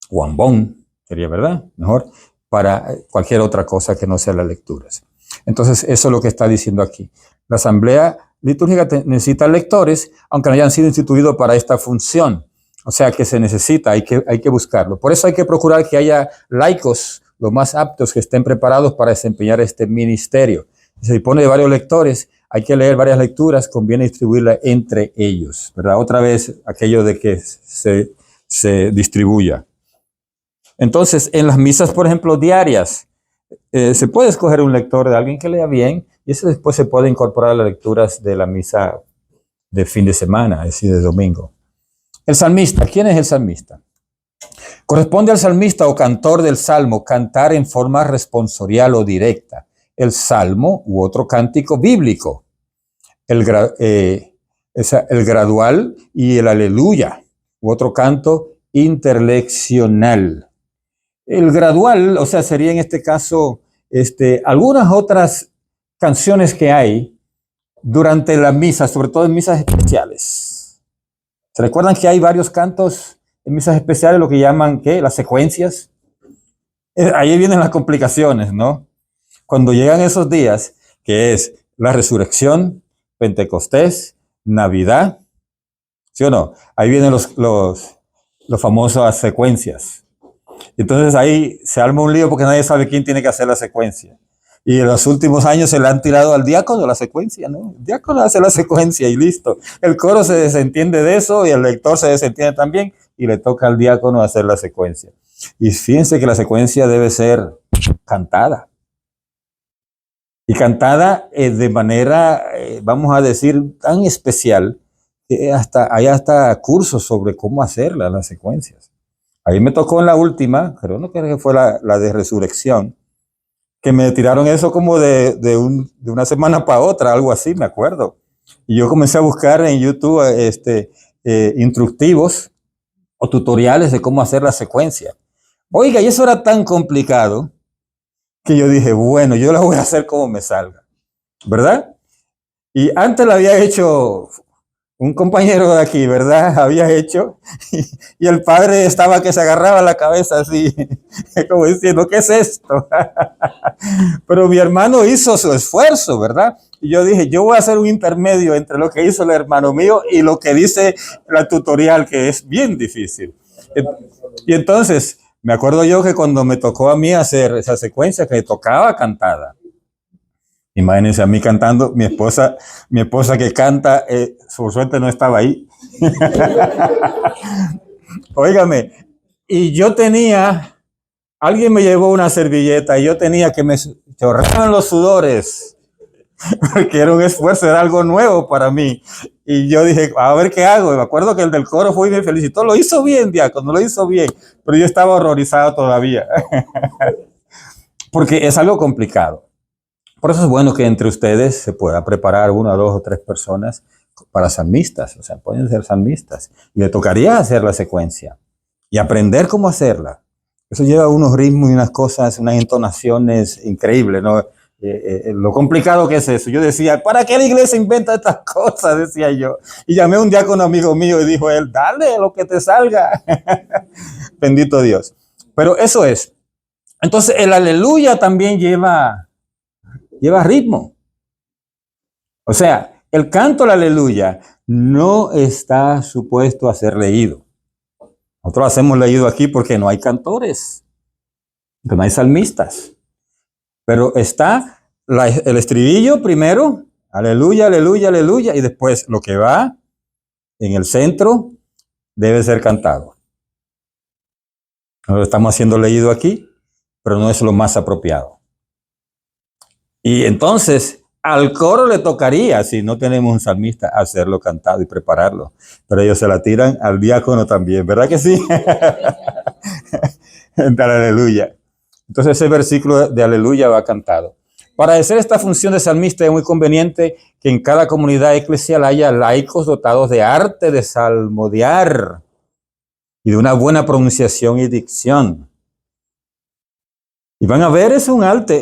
o ambón, sería, ¿verdad? Mejor, para cualquier otra cosa que no sea las lecturas. Entonces, eso es lo que está diciendo aquí. La asamblea litúrgica necesita lectores, aunque no hayan sido instituidos para esta función. O sea que se necesita, hay que buscarlo. Por eso hay que procurar que haya laicos, los más aptos, que estén preparados para desempeñar este ministerio. Si se dispone de varios lectores, hay que leer varias lecturas, conviene distribuirla entre ellos, ¿verdad? Otra vez, aquello de que se distribuya. Entonces, en las misas, por ejemplo, diarias, se puede escoger un lector de alguien que lea bien y ese después se puede incorporar a las lecturas de la misa de fin de semana, es decir, de domingo. El salmista, ¿quién es el salmista? Corresponde al salmista o cantor del salmo cantar en forma responsorial o directa el salmo u otro cántico bíblico, el gradual y el aleluya u otro canto interleccional. El gradual, o sea, sería en este caso algunas otras canciones que hay durante la misa, sobre todo en misas especiales. ¿Se recuerdan que hay varios cantos en misas especiales, lo que llaman, ¿qué? Las secuencias? Ahí vienen las complicaciones, ¿no? Cuando llegan esos días, que es la resurrección, Pentecostés, Navidad, ¿sí o no? Ahí vienen los famosas secuencias. Entonces ahí se arma un lío porque nadie sabe quién tiene que hacer la secuencia. Y en los últimos años se le han tirado al diácono la secuencia, ¿no? El diácono hace la secuencia y listo. El coro se desentiende de eso y el lector se desentiende también y le toca al diácono hacer la secuencia. Y fíjense que la secuencia debe ser cantada. Y cantada de manera, vamos a decir, tan especial que hay hasta cursos sobre cómo hacerla, las secuencias. Ahí me tocó en la última, creo que fue la de resurrección, que me tiraron eso como de una semana para otra, algo así, me acuerdo. Y yo comencé a buscar en YouTube instructivos o tutoriales de cómo hacer la secuencia. Oiga, y eso era tan complicado que yo dije, bueno, yo la voy a hacer como me salga, ¿verdad? Y antes la había hecho un compañero de aquí, ¿verdad? Había hecho, y el padre estaba que se agarraba la cabeza así, como diciendo, ¿qué es esto? Pero mi hermano hizo su esfuerzo, ¿verdad? Y yo dije, yo voy a hacer un intermedio entre lo que hizo el hermano mío y lo que dice la tutorial, que es bien difícil. Y entonces, me acuerdo yo que cuando me tocó a mí hacer esa secuencia, que tocaba cantada, imagínense a mí cantando, mi esposa que canta, por suerte no estaba ahí. Óigame, y alguien me llevó una servilleta y yo tenía que me chorraban los sudores, porque era un esfuerzo, era algo nuevo para mí. Y yo dije, a ver qué hago. Y me acuerdo que el del coro fue y me felicitó, lo hizo bien, diácono, lo hizo bien, pero yo estaba horrorizado todavía, porque es algo complicado. Por eso es bueno que entre ustedes se pueda preparar 1, 2 o 3 personas para salmistas, o sea, pueden ser salmistas. Y le tocaría hacer la secuencia y aprender cómo hacerla. Eso lleva unos ritmos y unas cosas, unas entonaciones increíbles, ¿no? Lo complicado que es eso. Yo decía, ¿para qué la iglesia inventa estas cosas? Decía yo. Y llamé a un diácono amigo mío y dijo él, dale lo que te salga. Bendito Dios. Pero eso es. Entonces el aleluya también lleva ritmo. O sea, el canto al aleluya no está supuesto a ser leído. Nosotros hacemos leído aquí porque no hay cantores, porque no hay salmistas. Pero está el estribillo primero, aleluya, aleluya, aleluya, y después lo que va en el centro debe ser cantado. Nosotros estamos haciendo leído aquí, pero no es lo más apropiado. Y entonces al coro le tocaría, si no tenemos un salmista, hacerlo cantado y prepararlo. Pero ellos se la tiran al diácono también, ¿verdad que sí? Aleluya. Entonces ese versículo de aleluya va cantado. Para hacer esta función de salmista es muy conveniente que en cada comunidad eclesial haya laicos dotados de arte de salmodiar y de una buena pronunciación y dicción. Y van a ver, es un arte,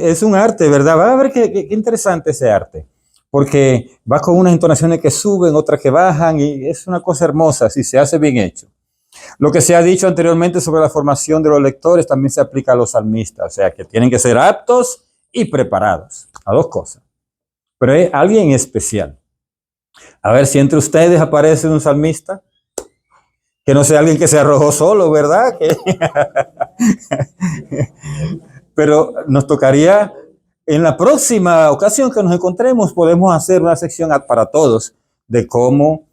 ¿verdad? Van a ver qué interesante ese arte, porque va con unas entonaciones que suben, otras que bajan, y es una cosa hermosa si se hace bien hecho. Lo que se ha dicho anteriormente sobre la formación de los lectores también se aplica a los salmistas, o sea, que tienen que ser aptos y preparados, a 2 cosas. Pero es alguien especial. A ver si entre ustedes aparece un salmista, que no sea alguien que se arrojó solo, ¿verdad? Pero nos tocaría, en la próxima ocasión que nos encontremos, podemos hacer una sección para todos de cómo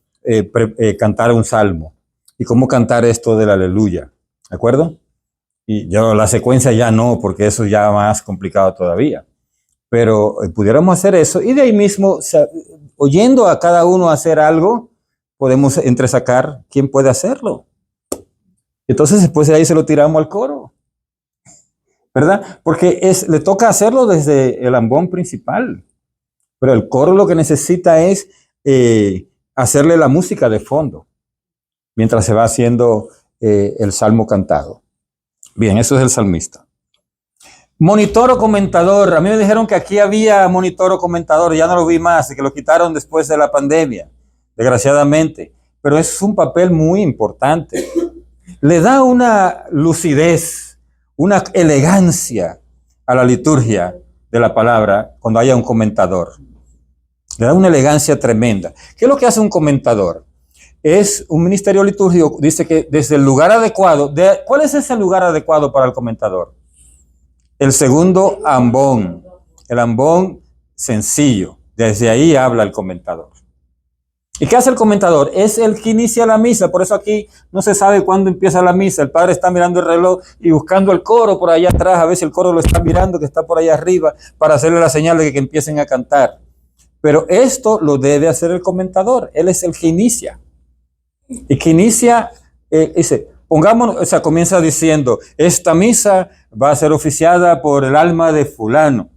cantar un salmo y cómo cantar esto del aleluya, ¿de acuerdo? Y yo la secuencia ya no, porque eso ya más complicado todavía. Pero pudiéramos hacer eso y de ahí mismo, oyendo a cada uno hacer algo, podemos entresacar quién puede hacerlo. Entonces después de ahí se lo tiramos al coro, ¿verdad? Porque le toca hacerlo desde el ambón principal, pero el coro lo que necesita es hacerle la música de fondo, mientras se va haciendo el salmo cantado. Bien, eso es el salmista. Monitor o comentador. A mí me dijeron que aquí había monitor o comentador, ya no lo vi más, y que lo quitaron después de la pandemia, desgraciadamente. Pero es un papel muy importante. Le da una lucidez, una elegancia a la liturgia de la palabra cuando haya un comentador. Le da una elegancia tremenda. ¿Qué es lo que hace un comentador? Es un ministerio litúrgico, dice que desde el lugar adecuado, ¿cuál es ese lugar adecuado para el comentador? El segundo ambón, el ambón sencillo, desde ahí habla el comentador. ¿Y qué hace el comentador? Es el que inicia la misa, por eso aquí no se sabe cuándo empieza la misa. El padre está mirando el reloj y buscando el coro por allá atrás, a veces el coro lo está mirando, que está por allá arriba, para hacerle la señal de que empiecen a cantar. Pero esto lo debe hacer el comentador, él es el que inicia. Y que inicia, dice, pongámonos, o sea, comienza diciendo, esta misa va a ser oficiada por el alma de fulano.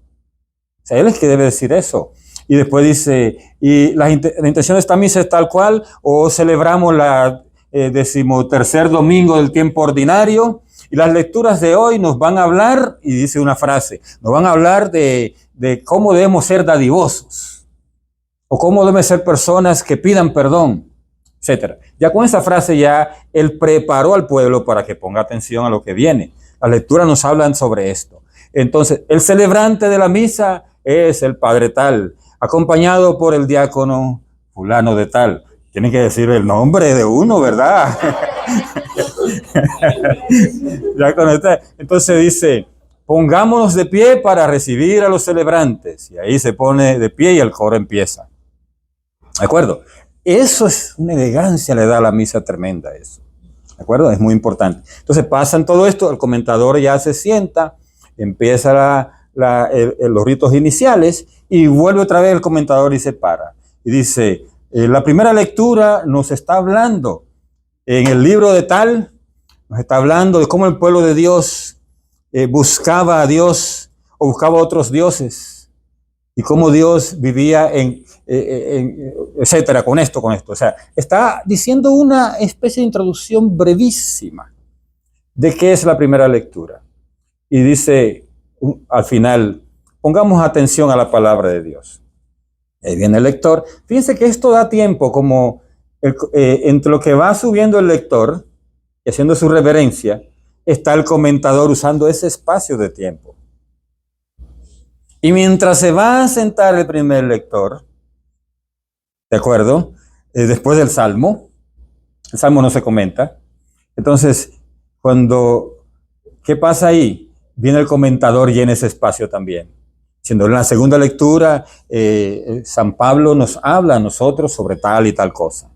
O sea, él es el que debe decir eso. Y después dice, y la intención de esta misa es tal cual, o celebramos la 13º domingo del tiempo ordinario, y las lecturas de hoy nos van a hablar, y dice una frase, nos van a hablar de cómo debemos ser dadivosos, o cómo deben ser personas que pidan perdón, etcétera. Ya con esa frase ya él preparó al pueblo para que ponga atención a lo que viene. Las lecturas nos hablan sobre esto. Entonces, el celebrante de la misa es el padre tal, acompañado por el diácono fulano de tal. Tienen que decir el nombre de uno, ¿verdad? Entonces dice, pongámonos de pie para recibir a los celebrantes. Y ahí se pone de pie y el coro empieza. ¿De acuerdo? Eso es una elegancia, le da a la misa tremenda eso. ¿De acuerdo? Es muy importante. Entonces pasan todo esto, el comentador ya se sienta, empieza los ritos iniciales y vuelve otra vez el comentador y se para. Y dice, la primera lectura nos está hablando en el libro de tal, nos está hablando de cómo el pueblo de Dios buscaba a Dios o buscaba a otros dioses. Y cómo Dios vivía etcétera, con esto. O sea, está diciendo una especie de introducción brevísima de qué es la primera lectura. Y dice, al final, pongamos atención a la palabra de Dios. Ahí viene el lector. Fíjense que esto da tiempo, como entre lo que va subiendo el lector y haciendo su reverencia, está el comentador usando ese espacio de tiempo. Y mientras se va a sentar el primer lector, ¿de acuerdo? Después del salmo, el salmo no se comenta. Entonces, ¿qué pasa ahí? Viene el comentador y en ese espacio también. Siendo en la segunda lectura, San Pablo nos habla a nosotros sobre tal y tal cosa.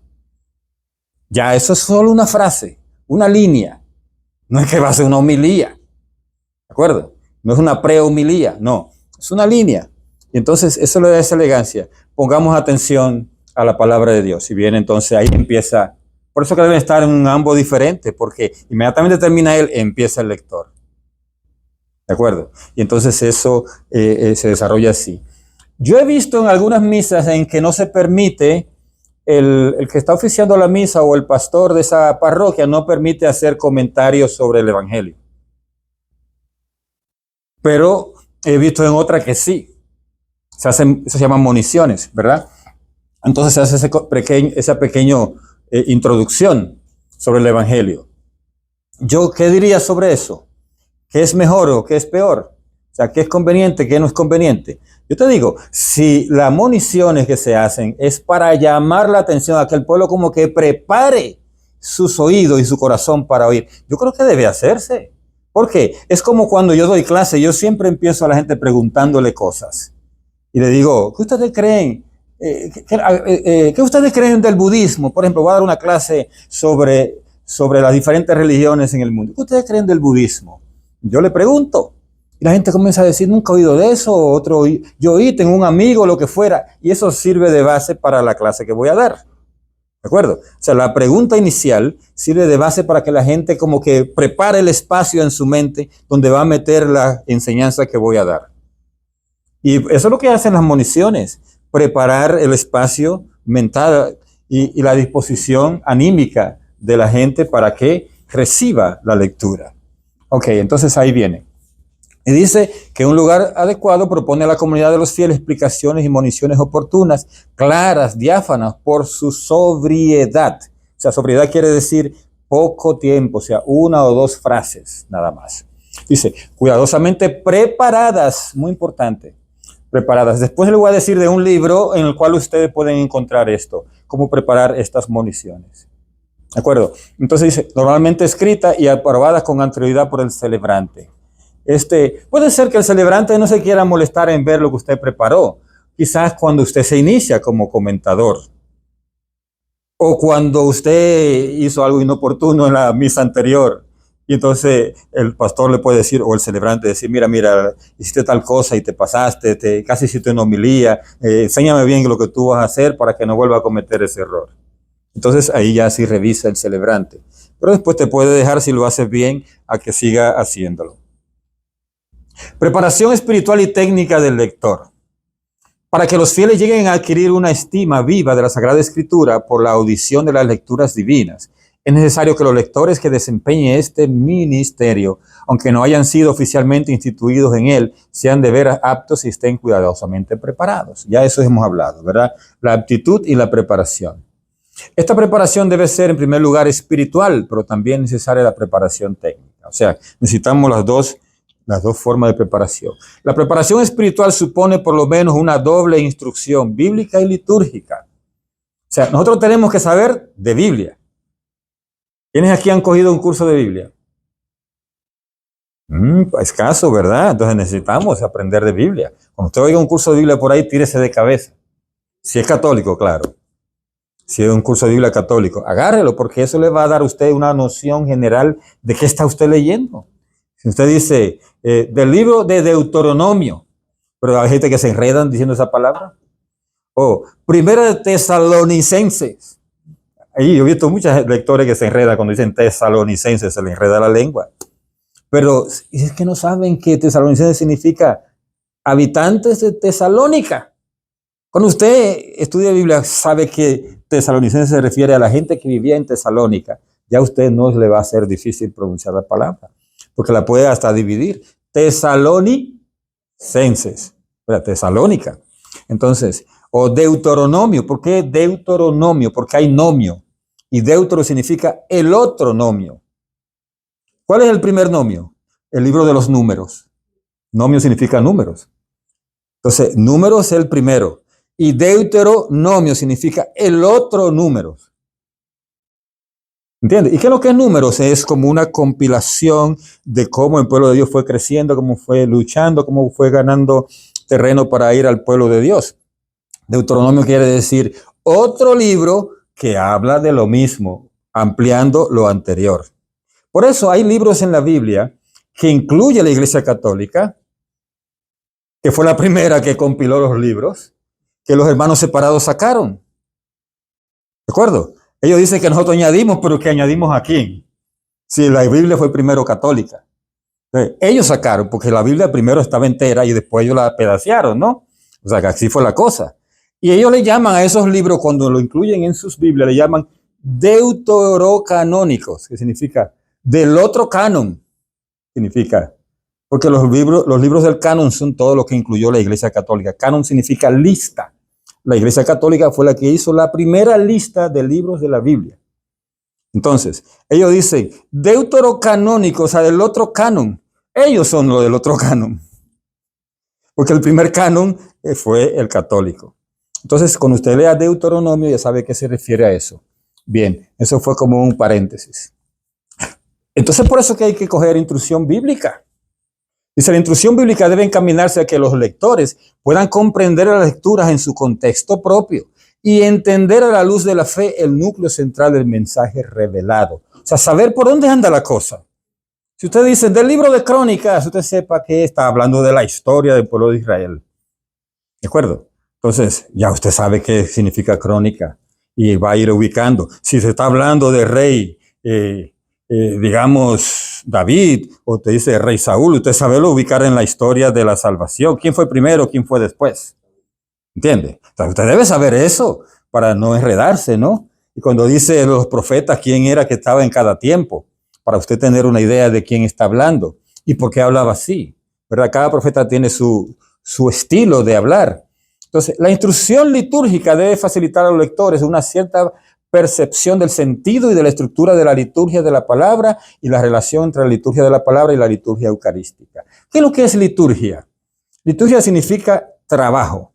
Ya eso es solo una frase, una línea. No es que va a ser una homilía, ¿de acuerdo? No es una pre-homilía, no. Es una línea. Y entonces eso le da esa elegancia. Pongamos atención a la palabra de Dios. Y bien, entonces ahí empieza. Por eso que deben estar en un ambos diferente, porque inmediatamente termina él, empieza el lector. ¿De acuerdo? Y entonces eso se desarrolla así. Yo he visto en algunas misas en que no se permite, el que está oficiando la misa o el pastor de esa parroquia no permite hacer comentarios sobre el evangelio. Pero he visto en otra que sí. Eso se llaman moniciones, ¿verdad? Entonces se hace esa pequeña introducción sobre el evangelio. ¿Yo qué diría sobre eso? ¿Qué es mejor o qué es peor? O sea, ¿qué es conveniente, qué no es conveniente? Yo te digo, si las moniciones que se hacen es para llamar la atención a que el pueblo como que prepare sus oídos y su corazón para oír, yo creo que debe hacerse. ¿Por qué? Es como cuando yo doy clase, yo siempre empiezo a la gente preguntándole cosas. Y le digo, ¿qué ustedes creen? ¿Qué ustedes creen del budismo? Por ejemplo, voy a dar una clase sobre las diferentes religiones en el mundo. ¿Qué ustedes creen del budismo? Yo le pregunto. Y la gente comienza a decir, nunca he oído de eso. Otro, yo oí, tengo un amigo, lo que fuera. Y eso sirve de base para la clase que voy a dar. ¿De acuerdo? O sea, la pregunta inicial sirve de base para que la gente como que prepare el espacio en su mente donde va a meter la enseñanza que voy a dar. Y eso es lo que hacen las moniciones, preparar el espacio mental y la disposición anímica de la gente para que reciba la lectura. Ok, entonces ahí viene. Y dice que un lugar adecuado propone a la comunidad de los fieles explicaciones y moniciones oportunas, claras, diáfanas, por su sobriedad. O sea, sobriedad quiere decir poco tiempo, o sea, una o dos frases nada más. Dice, cuidadosamente preparadas, muy importante, preparadas. Después les voy a decir de un libro en el cual ustedes pueden encontrar esto, cómo preparar estas moniciones. ¿De acuerdo? Entonces dice, normalmente escrita y aprobada con anterioridad por el celebrante. Puede ser que el celebrante no se quiera molestar en ver lo que usted preparó. Quizás cuando usted se inicia como comentador. O cuando usted hizo algo inoportuno en la misa anterior. Y entonces el pastor le puede decir, o el celebrante decir, mira, hiciste tal cosa y te pasaste, casi hiciste una homilía, enséñame bien lo que tú vas a hacer para que no vuelva a cometer ese error. Entonces ahí ya sí revisa el celebrante. Pero después te puede dejar, si lo haces bien, a que siga haciéndolo. Preparación espiritual y técnica del lector. Para que los fieles lleguen a adquirir una estima viva de la Sagrada Escritura por la audición de las lecturas divinas, es necesario que los lectores que desempeñen este ministerio, aunque no hayan sido oficialmente instituidos en él, sean de veras aptos y estén cuidadosamente preparados. Ya eso hemos hablado, ¿verdad? La aptitud y la preparación. Esta preparación debe ser en primer lugar espiritual, pero también necesaria la preparación técnica. O sea, necesitamos las dos formas de preparación. La preparación espiritual supone por lo menos una doble instrucción bíblica y litúrgica. O sea, nosotros tenemos que saber de Biblia. ¿Quiénes aquí han cogido un curso de Biblia? Escaso, ¿verdad? Entonces necesitamos aprender de Biblia. Cuando usted oiga un curso de Biblia por ahí, tírese de cabeza. Si es católico, claro. Si es un curso de Biblia católico, agárrelo, porque eso le va a dar a usted una noción general de qué está usted leyendo. Si usted dice, del libro de Deuteronomio, pero hay gente que se enredan diciendo esa palabra. O Primera de Tesalonicenses. Ahí yo he visto muchos lectores que se enredan cuando dicen Tesalonicenses, se les enreda la lengua. Pero es que no saben que Tesalonicenses significa habitantes de Tesalónica. Cuando usted estudia Biblia, sabe que Tesalonicenses se refiere a la gente que vivía en Tesalónica. Ya a usted no le va a ser difícil pronunciar la palabra, porque la puede hasta dividir. Tesalonicenses, Tesalónica. Entonces, o Deuteronomio. ¿Por qué Deuteronomio? Porque hay nomio. Y Deutero significa el otro nomio. ¿Cuál es el primer nomio? El libro de los números. Nomio significa números. Entonces, números es el primero. Y Deuteronomio significa el otro número. ¿Entiendes? ¿Y qué es lo que es números? Es como una compilación de cómo el pueblo de Dios fue creciendo, cómo fue luchando, cómo fue ganando terreno para ir al pueblo de Dios. Deuteronomio quiere decir otro libro que habla de lo mismo, ampliando lo anterior. Por eso hay libros en la Biblia que incluye la Iglesia Católica, que fue la primera que compiló los libros, que los hermanos separados sacaron. ¿De acuerdo? Ellos dicen que nosotros añadimos, pero ¿qué añadimos a quién? Si la Biblia fue primero católica. Entonces, ellos sacaron, porque la Biblia primero estaba entera y después ellos la pedacearon, ¿no? O sea, que así fue la cosa. Y ellos le llaman a esos libros, cuando lo incluyen en sus Biblias, le llaman deuterocanónicos, que significa del otro canon. Significa, porque los libros del canon son todo lo que incluyó la Iglesia Católica. Canon significa lista. La Iglesia Católica fue la que hizo la primera lista de libros de la Biblia. Entonces, ellos dicen deuterocanónico, o sea, del otro canon. Ellos son los del otro canon. Porque el primer canon fue el católico. Entonces, cuando usted lea Deuteronomio, ya sabe a qué se refiere a eso. Bien, eso fue como un paréntesis. Entonces, por eso que hay que coger instrucción bíblica. Dice, la instrucción bíblica debe encaminarse a que los lectores puedan comprender las lecturas en su contexto propio y entender a la luz de la fe el núcleo central del mensaje revelado. O sea, saber por dónde anda la cosa. Si usted dice del libro de Crónicas, usted sepa que está hablando de la historia del pueblo de Israel. ¿De acuerdo? Entonces, ya usted sabe qué significa crónica. y va a ir ubicando. Si se está hablando de rey, digamos, David, o te dice rey Saúl, usted sabe ubicar en la historia de la salvación. ¿Quién fue primero, quién fue después? ¿Entiende? Entonces, usted debe saber eso para no enredarse, ¿no? Y cuando dice los profetas, quién era que estaba en cada tiempo, para usted tener una idea de quién está hablando y por qué hablaba así, ¿verdad? Cada profeta tiene su estilo de hablar. Entonces, la instrucción litúrgica debe facilitar a los lectores una cierta percepción del sentido y de la estructura de la liturgia de la palabra y la relación entre la liturgia de la palabra y la liturgia eucarística. ¿Qué es lo que es liturgia? Liturgia significa trabajo.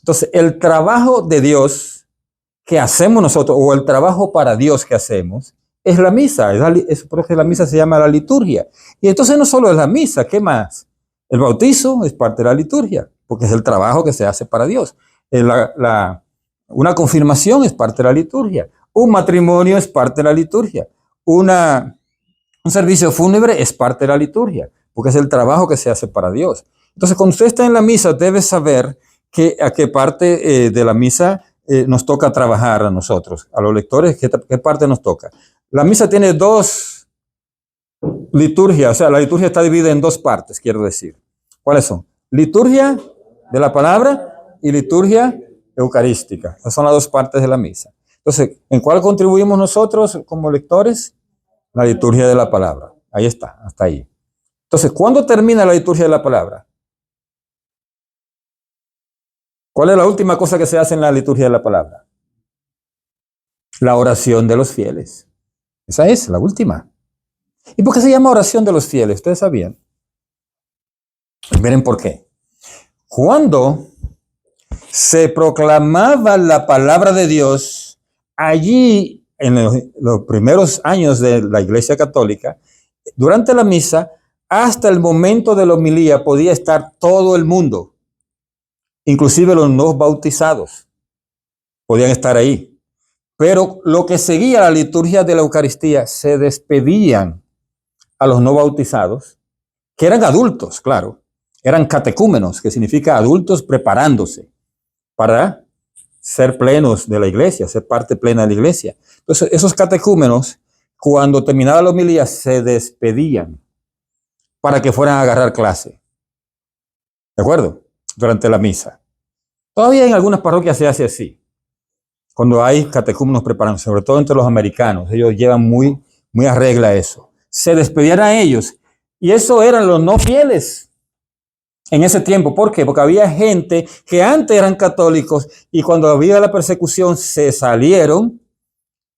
Entonces, el trabajo de Dios que hacemos nosotros, o el trabajo para Dios que hacemos, es la misa. Es por eso que la misa se llama la liturgia. Y entonces no solo es la misa, ¿qué más? El bautizo es parte de la liturgia, porque es el trabajo que se hace para Dios. Una confirmación es parte de la liturgia. Un matrimonio es parte de la liturgia. Un servicio fúnebre es parte de la liturgia, porque es el trabajo que se hace para Dios. Entonces, cuando usted está en la misa, debe saber a qué parte de la misa nos toca trabajar a nosotros, a los lectores, qué parte nos toca. La misa tiene dos liturgias, o sea, la liturgia está dividida en dos partes, quiero decir. ¿Cuáles son? Liturgia de la palabra y liturgia eucarística. Esas son las dos partes de la misa. Entonces, ¿en cuál contribuimos nosotros como lectores? La liturgia de la palabra. Ahí está, hasta ahí. Entonces, ¿cuándo termina la liturgia de la palabra? ¿Cuál es la última cosa que se hace en la liturgia de la palabra? La oración de los fieles. Esa es la última. ¿Y por qué se llama oración de los fieles? ¿Ustedes sabían? Miren por qué. Cuando se proclamaba la palabra de Dios, allí en los primeros años de la Iglesia Católica, durante la misa, hasta el momento de la homilía podía estar todo el mundo, inclusive los no bautizados, podían estar ahí. Pero lo que seguía la liturgia de la Eucaristía, se despedían a los no bautizados, que eran adultos, claro, eran catecúmenos, que significa adultos preparándose para ser plenos de la iglesia, ser parte plena de la iglesia. Entonces, esos catecúmenos, cuando terminaba la homilía, se despedían para que fueran a agarrar clase. ¿De acuerdo? Durante la misa. Todavía en algunas parroquias se hace así. Cuando hay catecúmenos preparando, sobre todo entre los americanos, ellos llevan muy a regla eso. Se despedían a ellos. Y eso eran los no fieles en ese tiempo. ¿Por qué? Porque había gente que antes eran católicos y cuando había la persecución se salieron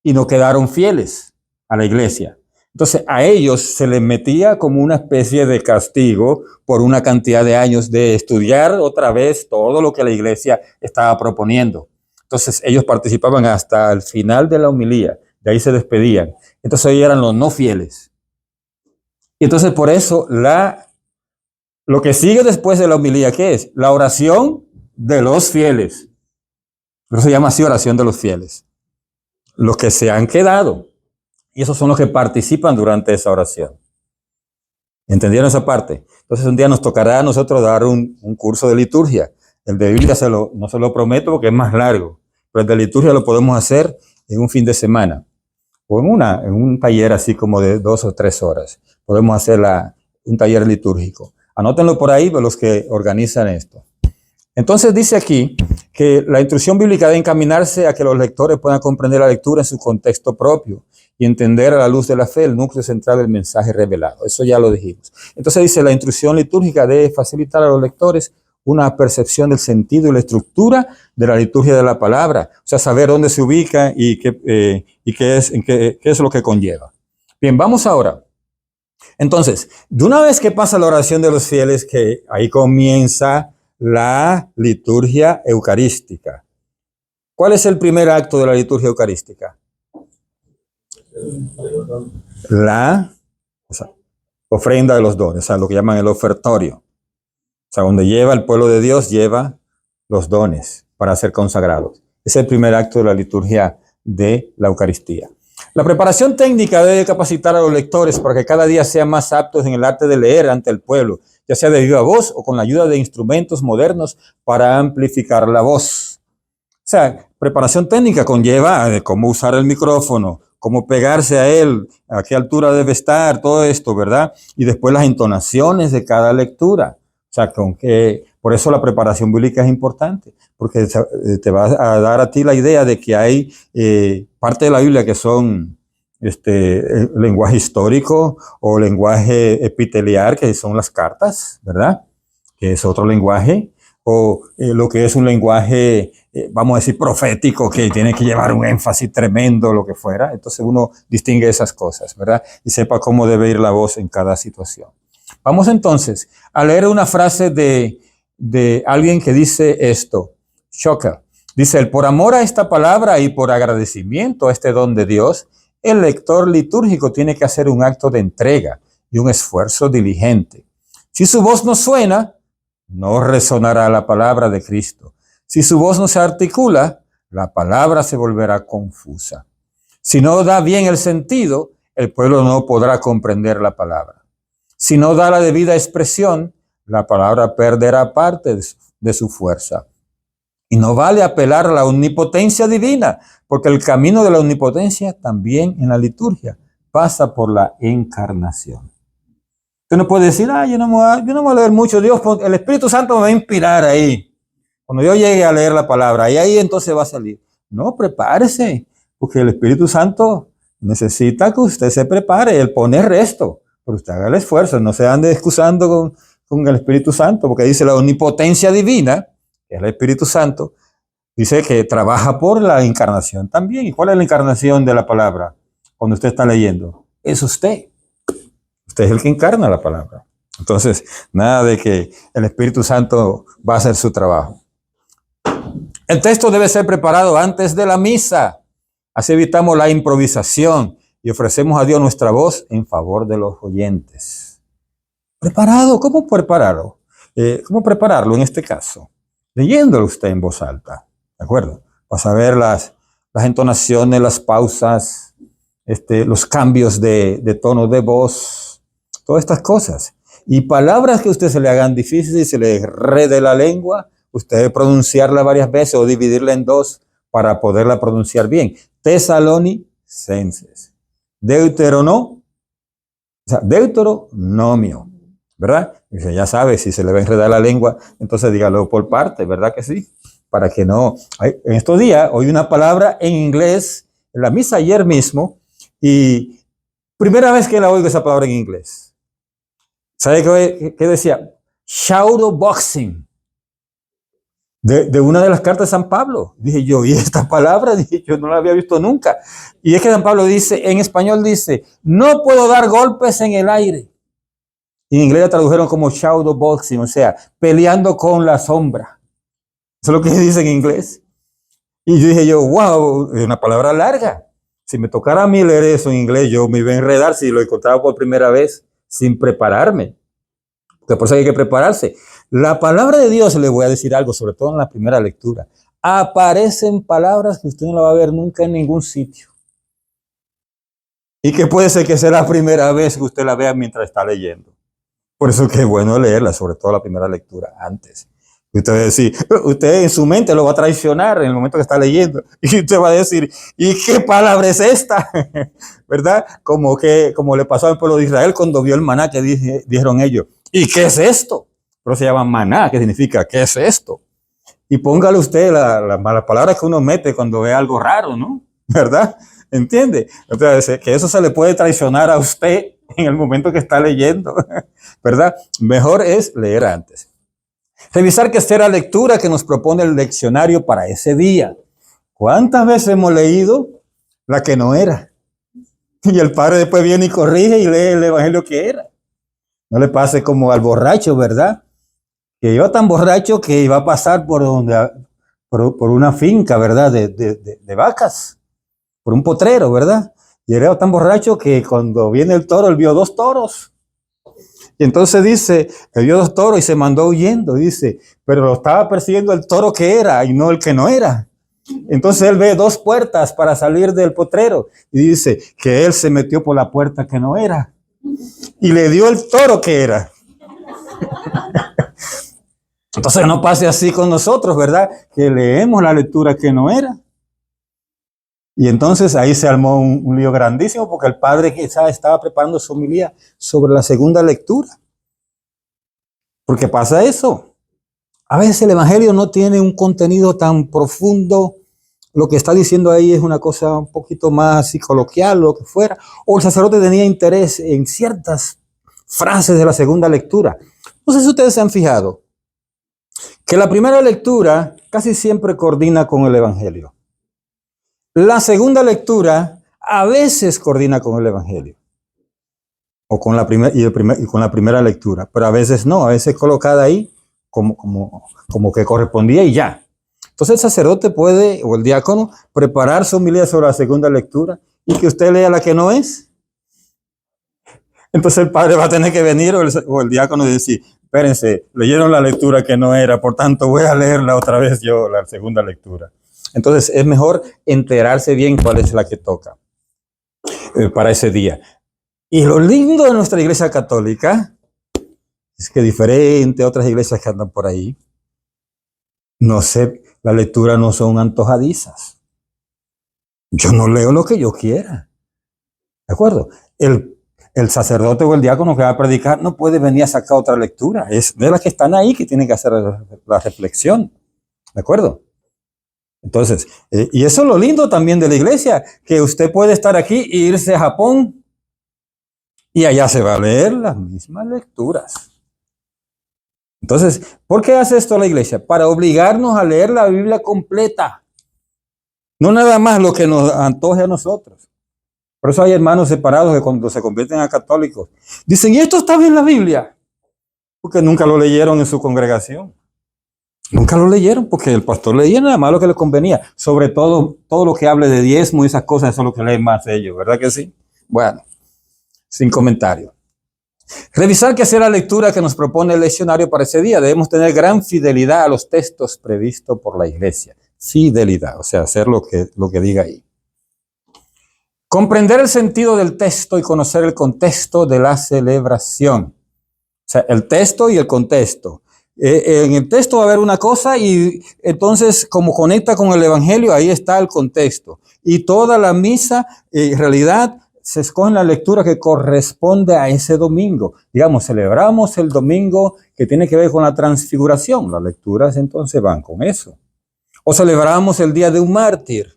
y no quedaron fieles a la iglesia. Entonces a ellos se les metía como una especie de castigo por una cantidad de años de estudiar otra vez todo lo que la iglesia estaba proponiendo. Entonces ellos participaban hasta el final de la homilía, de ahí se despedían. Entonces ellos eran los no fieles. Y entonces por eso lo que sigue después de la homilía, ¿qué es? La oración de los fieles. Por eso se llama así, oración de los fieles. Los que se han quedado. Y esos son los que participan durante esa oración. ¿Entendieron esa parte? Entonces un día nos tocará a nosotros dar un curso de liturgia. El de Biblia no se lo prometo porque es más largo. Pero el de liturgia lo podemos hacer en un fin de semana. O en un taller así como de 2 o 3 horas. Podemos hacer un taller litúrgico. Anótenlo por ahí los que organizan esto. Entonces dice aquí que la instrucción bíblica debe encaminarse a que los lectores puedan comprender la lectura en su contexto propio y entender a la luz de la fe el núcleo central del mensaje revelado. Eso ya lo dijimos. Entonces dice, la instrucción litúrgica debe facilitar a los lectores una percepción del sentido y la estructura de la liturgia de la palabra. O sea, saber dónde se ubica y qué es lo que conlleva. Bien, vamos ahora. Entonces, de una vez que pasa la oración de los fieles, que ahí comienza la liturgia eucarística. ¿Cuál es el primer acto de la liturgia eucarística? La ofrenda de los dones, o sea, lo que llaman el ofertorio. O sea, donde lleva el pueblo de Dios, lleva los dones para ser consagrados. Es el primer acto de la liturgia de la Eucaristía. La preparación técnica debe capacitar a los lectores para que cada día sean más aptos en el arte de leer ante el pueblo, ya sea de viva voz o con la ayuda de instrumentos modernos para amplificar la voz. sea, preparación técnica conlleva de cómo usar el micrófono, cómo pegarse a él, a qué altura debe estar, todo esto, ¿verdad? Y después las entonaciones de cada lectura. O sea, por eso la preparación bíblica es importante, porque te va a dar a ti la idea de que hay parte de la Biblia que son lenguaje histórico o lenguaje epiteliar, que son las cartas, ¿verdad? Que es otro lenguaje, o lo que es un lenguaje, vamos a decir, profético, que tiene que llevar un énfasis tremendo, lo que fuera. Entonces uno distingue esas cosas, ¿verdad? Y sepa cómo debe ir la voz en cada situación. Vamos entonces a leer una frase de alguien que dice esto, Schocker. Dice, por amor a esta palabra y por agradecimiento a este don de Dios, el lector litúrgico tiene que hacer un acto de entrega y un esfuerzo diligente. Si su voz no suena, no resonará la palabra de Cristo. Si su voz no se articula, la palabra se volverá confusa. Si no da bien el sentido, el pueblo no podrá comprender la palabra. Si no da la debida expresión, la palabra perderá parte de su fuerza. Y no vale apelar a la omnipotencia divina, porque el camino de la omnipotencia también en la liturgia pasa por la encarnación. Usted no puede decir, yo no voy a leer mucho, Dios, el Espíritu Santo me va a inspirar ahí. Cuando yo llegue a leer la palabra, y ahí entonces va a salir. No, prepárese, porque el Espíritu Santo necesita que usted se prepare, el poner esto, pero usted haga el esfuerzo, no se ande excusando con el Espíritu Santo, porque dice la omnipotencia divina, que es el Espíritu Santo, dice que trabaja por la encarnación también. ¿Y cuál es la encarnación de la palabra? Cuando usted está leyendo, es usted. Usted es el que encarna la palabra. Entonces, nada de que el Espíritu Santo va a hacer su trabajo. El texto debe ser preparado antes de la misa. Así evitamos la improvisación y ofrecemos a Dios nuestra voz en favor de los oyentes. ¿Preparado? ¿Cómo prepararlo? ¿Cómo prepararlo en este caso? Leyéndolo usted en voz alta, ¿de acuerdo? Para saber las entonaciones, las pausas, los cambios de tono de voz, todas estas cosas. Y palabras que a usted se le hagan difíciles y se le enrede la lengua, usted debe pronunciarla varias veces o dividirla en dos para poderla pronunciar bien. Tesalonicenses. Deuteronomio, ¿verdad? Dice, ya sabe, si se le va a enredar la lengua, entonces dígalo por parte, ¿verdad que sí? Para que no. En estos días, oí una palabra en inglés, en la misa ayer mismo, y primera vez que la oigo esa palabra en inglés. ¿Sabe qué decía? Shadow boxing. De una de las cartas de San Pablo. Dije yo, ¿y esta palabra? Dije yo, no la había visto nunca. Y es que San Pablo dice, en español dice, no puedo dar golpes en el aire. En inglés la tradujeron como shadow boxing, o sea, peleando con la sombra. Eso es lo que dice en inglés. Y yo dije yo, wow, es una palabra larga. Si me tocara a mí leer eso en inglés, yo me iba a enredar si lo encontraba por primera vez sin prepararme. Porque por eso hay que prepararse. La palabra de Dios, le voy a decir algo, sobre todo en la primera lectura. Aparecen palabras que usted no la va a ver nunca en ningún sitio. Y que puede ser que sea la primera vez que usted la vea mientras está leyendo. Por eso que es bueno leerla, sobre todo la primera lectura, antes. Usted va a decir, usted en su mente lo va a traicionar en el momento que está leyendo. Y usted va a decir, ¿y qué palabra es esta? ¿Verdad? Como le pasó al pueblo de Israel cuando vio el maná que dijeron ellos. ¿Y qué es esto? Pero se llama maná, que significa, ¿qué es esto? Y póngale usted la palabra que uno mete cuando ve algo raro, ¿no? ¿Verdad? ¿Entiende? Entonces, que eso se le puede traicionar a usted en el momento que está leyendo, ¿verdad? Mejor es leer antes. Revisar que sea la lectura que nos propone el leccionario para ese día. ¿Cuántas veces hemos leído la que no era? Y el padre después viene y corrige y lee el evangelio que era. No le pase como al borracho, ¿verdad? Que iba tan borracho que iba a pasar por una finca, ¿verdad? De vacas, por un potrero, ¿verdad? Y era tan borracho que cuando viene el toro, él vio 2 toros. Y entonces dice, que vio 2 toros y se mandó huyendo. Dice, pero lo estaba persiguiendo el toro que era y no el que no era. Entonces él ve 2 puertas para salir del potrero. Y dice que él se metió por la puerta que no era. Y le dio el toro que era. Entonces no pase así con nosotros, ¿verdad? Que leemos la lectura que no era. Y entonces ahí se armó un lío grandísimo porque el padre quizás estaba preparando su homilía sobre la segunda lectura. Porque pasa eso. A veces el evangelio no tiene un contenido tan profundo. Lo que está diciendo ahí es una cosa un poquito más así coloquial, lo que fuera. O el sacerdote tenía interés en ciertas frases de la segunda lectura. No sé si ustedes se han fijado que la primera lectura casi siempre coordina con el evangelio. La segunda lectura a veces coordina con el evangelio. O con la primera lectura, pero a veces no, a veces colocada ahí como que correspondía y ya. Entonces el sacerdote puede, o el diácono, preparar su homilía sobre la segunda lectura y que usted lea la que no es. Entonces el padre va a tener que venir o el diácono y decir, espérense, leyeron la lectura que no era, por tanto voy a leerla otra vez yo, la segunda lectura. Entonces es mejor enterarse bien cuál es la que toca para ese día. Y lo lindo de nuestra iglesia católica es que diferente a otras iglesias que andan por ahí, no sé, las lecturas no son antojadizas. Yo no leo lo que yo quiera. ¿De acuerdo? El sacerdote o el diácono que va a predicar no puede venir a sacar otra lectura. Es de las que están ahí que tienen que hacer la reflexión. ¿De acuerdo? Entonces, y eso es lo lindo también de la iglesia, que usted puede estar aquí e irse a Japón y allá se va a leer las mismas lecturas. Entonces, ¿por qué hace esto la iglesia? Para obligarnos a leer la Biblia completa. No nada más lo que nos antoje a nosotros. Por eso hay hermanos separados que cuando se convierten a católicos dicen, ¿y esto está bien en la Biblia? Porque nunca lo leyeron en su congregación. Nunca lo leyeron porque el pastor leía nada más lo que les convenía. Sobre todo lo que hable de diezmo y esas cosas, eso es lo que leen más ellos, ¿verdad que sí? Bueno, sin comentario. Revisar qué hacer la lectura que nos propone el leccionario para ese día. Debemos tener gran fidelidad a los textos previstos por la iglesia. Fidelidad, o sea, hacer lo que diga ahí. Comprender el sentido del texto y conocer el contexto de la celebración. O sea, el texto y el contexto. En el texto va a haber una cosa y entonces como conecta con el evangelio, ahí está el contexto. Y toda la misa, en realidad, se escoge la lectura que corresponde a ese domingo. Digamos, celebramos el domingo que tiene que ver con la transfiguración. Las lecturas entonces van con eso. O celebramos el día de un mártir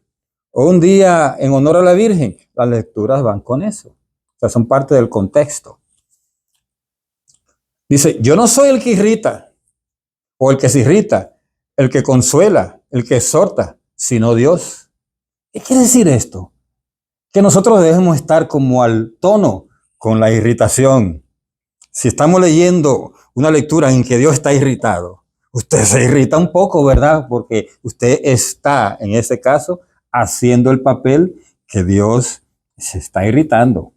o un día en honor a la Virgen. Las lecturas van con eso. O sea, son parte del contexto. Dice, yo no soy el que irrita o el que se irrita, el que consuela, el que exhorta, sino Dios. ¿Qué quiere decir esto? Que nosotros debemos estar como al tono con la irritación. Si estamos leyendo una lectura en que Dios está irritado, usted se irrita un poco, ¿verdad? Porque usted está, en ese caso, haciendo el papel que Dios se está irritando. O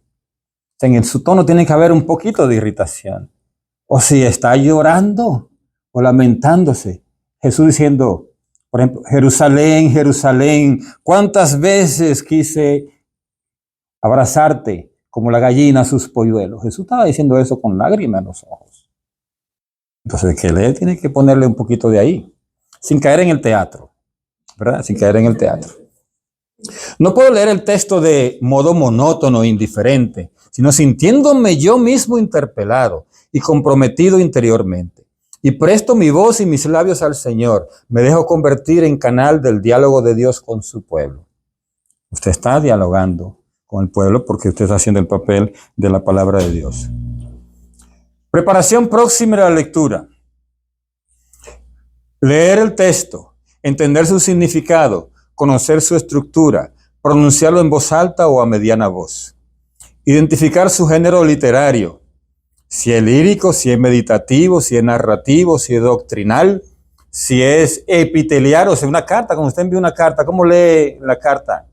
sea, en su tono tiene que haber un poquito de irritación. O si está llorando o lamentándose. Jesús diciendo, por ejemplo, Jerusalén, Jerusalén, ¿cuántas veces quise abrazarte como la gallina a sus polluelos? Jesús estaba diciendo eso con lágrimas en los ojos. Entonces, el que lee tiene que ponerle un poquito de ahí, sin caer en el teatro, ¿verdad? Sin caer en el teatro. No puedo leer el texto de modo monótono e indiferente, sino sintiéndome yo mismo interpelado y comprometido interiormente. Y presto mi voz y mis labios al Señor. Me dejo convertir en canal del diálogo de Dios con su pueblo. Usted está dialogando con el pueblo porque usted está haciendo el papel de la palabra de Dios. Preparación próxima a la lectura. Leer el texto, entender su significado, conocer su estructura, pronunciarlo en voz alta o a mediana voz. Identificar su género literario, si es lírico, si es meditativo, si es narrativo, si es doctrinal, si es epiteliar, o sea, una carta. Cuando usted envía una carta, ¿cómo lee la carta?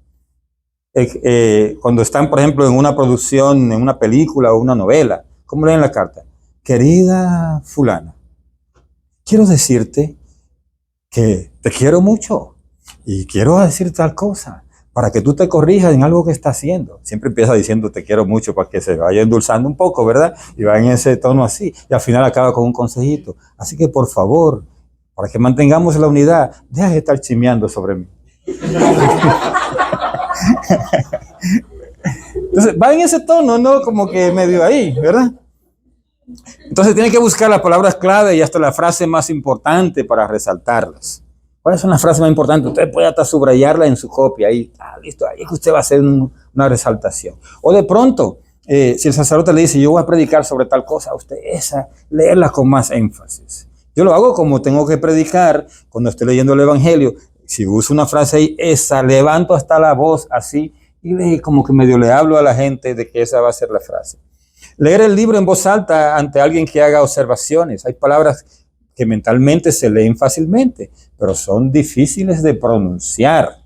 Cuando están, por ejemplo, en una producción, en una película o una novela, ¿cómo leen la carta? Querida fulana, quiero decirte que te quiero mucho y quiero decir tal cosa para que tú te corrijas en algo que estás haciendo. Siempre empieza diciendo te quiero mucho para que se vaya endulzando un poco, ¿verdad? Y va en ese tono así y al final acaba con un consejito. Así que por favor, para que mantengamos la unidad. Deja de estar chimeando sobre mí. Entonces, va en ese tono, ¿no? Como que medio ahí, ¿verdad? Entonces, tiene que buscar las palabras clave y hasta la frase más importante para resaltarlas. ¿Cuáles son las frases más importantes? Usted puede hasta subrayarla en su copia. Ahí, listo, ahí usted va a hacer una resaltación. O de pronto, si el sacerdote le dice, yo voy a predicar sobre tal cosa, usted esa, leerla con más énfasis. Yo lo hago como tengo que predicar cuando estoy leyendo el Evangelio. Si uso una frase ahí, esa, levanto hasta la voz así y como que medio le hablo a la gente de que esa va a ser la frase. Leer el libro en voz alta ante alguien que haga observaciones. Hay palabras que mentalmente se leen fácilmente, pero son difíciles de pronunciar.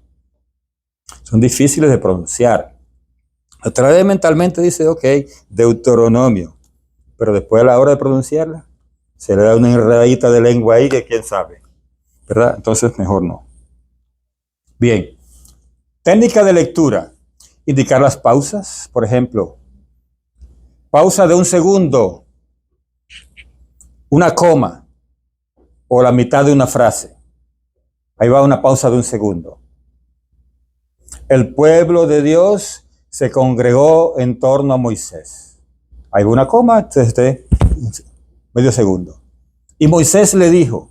Son difíciles de pronunciar. Otra vez mentalmente dice, ok, Deuteronomio, pero después a la hora de pronunciarla, se le da una enredadita de lengua ahí que quién sabe, ¿verdad? Entonces mejor no. Bien, técnica de lectura. Indicar las pausas, por ejemplo, pausa de 1 segundo, una coma o la mitad de una frase. Ahí va una pausa de 1 segundo. El pueblo de Dios se congregó en torno a Moisés. Ahí va una coma, medio segundo. Y Moisés le dijo,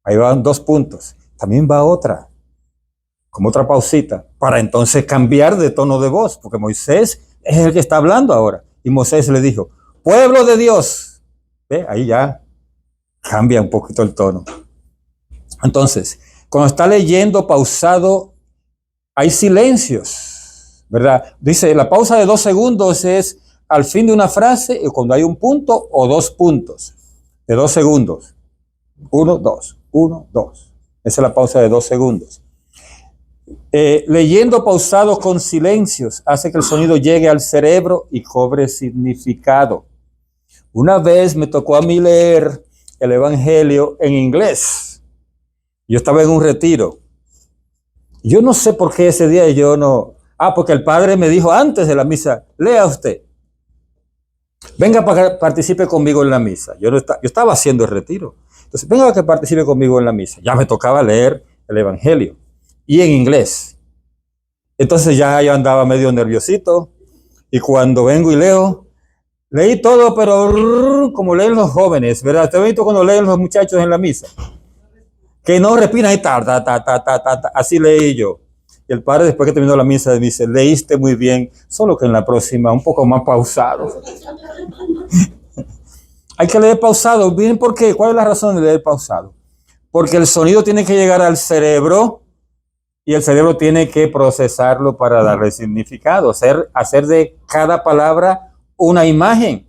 ahí van 2 puntos. También va otra, como otra pausita, para entonces cambiar de tono de voz, porque Moisés es el que está hablando ahora. Y Moisés le dijo, pueblo de Dios. ¿Ve? Ahí ya cambia un poquito el tono. Entonces, cuando está leyendo pausado, hay silencios, ¿verdad? Dice, la pausa de 2 segundos es al fin de una frase, cuando hay un punto o 2 puntos, de 2 segundos. 1, 2, 1, 2. Esa es la pausa de 2 segundos. Leyendo pausado con silencios hace que el sonido llegue al cerebro y cobre significado. Una vez me tocó a mí leer el Evangelio en inglés. Yo estaba en un retiro. Yo no sé por qué ese día yo no... porque el padre me dijo antes de la misa, lea usted. Venga para que participe conmigo en la misa. Yo estaba haciendo el retiro. Entonces, venga que participe conmigo en la misa. Ya me tocaba leer el Evangelio. Y en inglés. Entonces ya yo andaba medio nerviosito. Y cuando vengo y leo, leí todo, pero como leen los jóvenes, ¿verdad? ¿Te visto cuando leen los muchachos en la misa? Que no respiran y así leí yo. Y el padre, después que terminó la misa, me dice, leíste muy bien, solo que en la próxima un poco más pausado. Hay que leer pausado. ¿Bien por qué? ¿Cuál es la razón de leer pausado? Porque el sonido tiene que llegar al cerebro y el cerebro tiene que procesarlo para darle significado, hacer de cada palabra una imagen,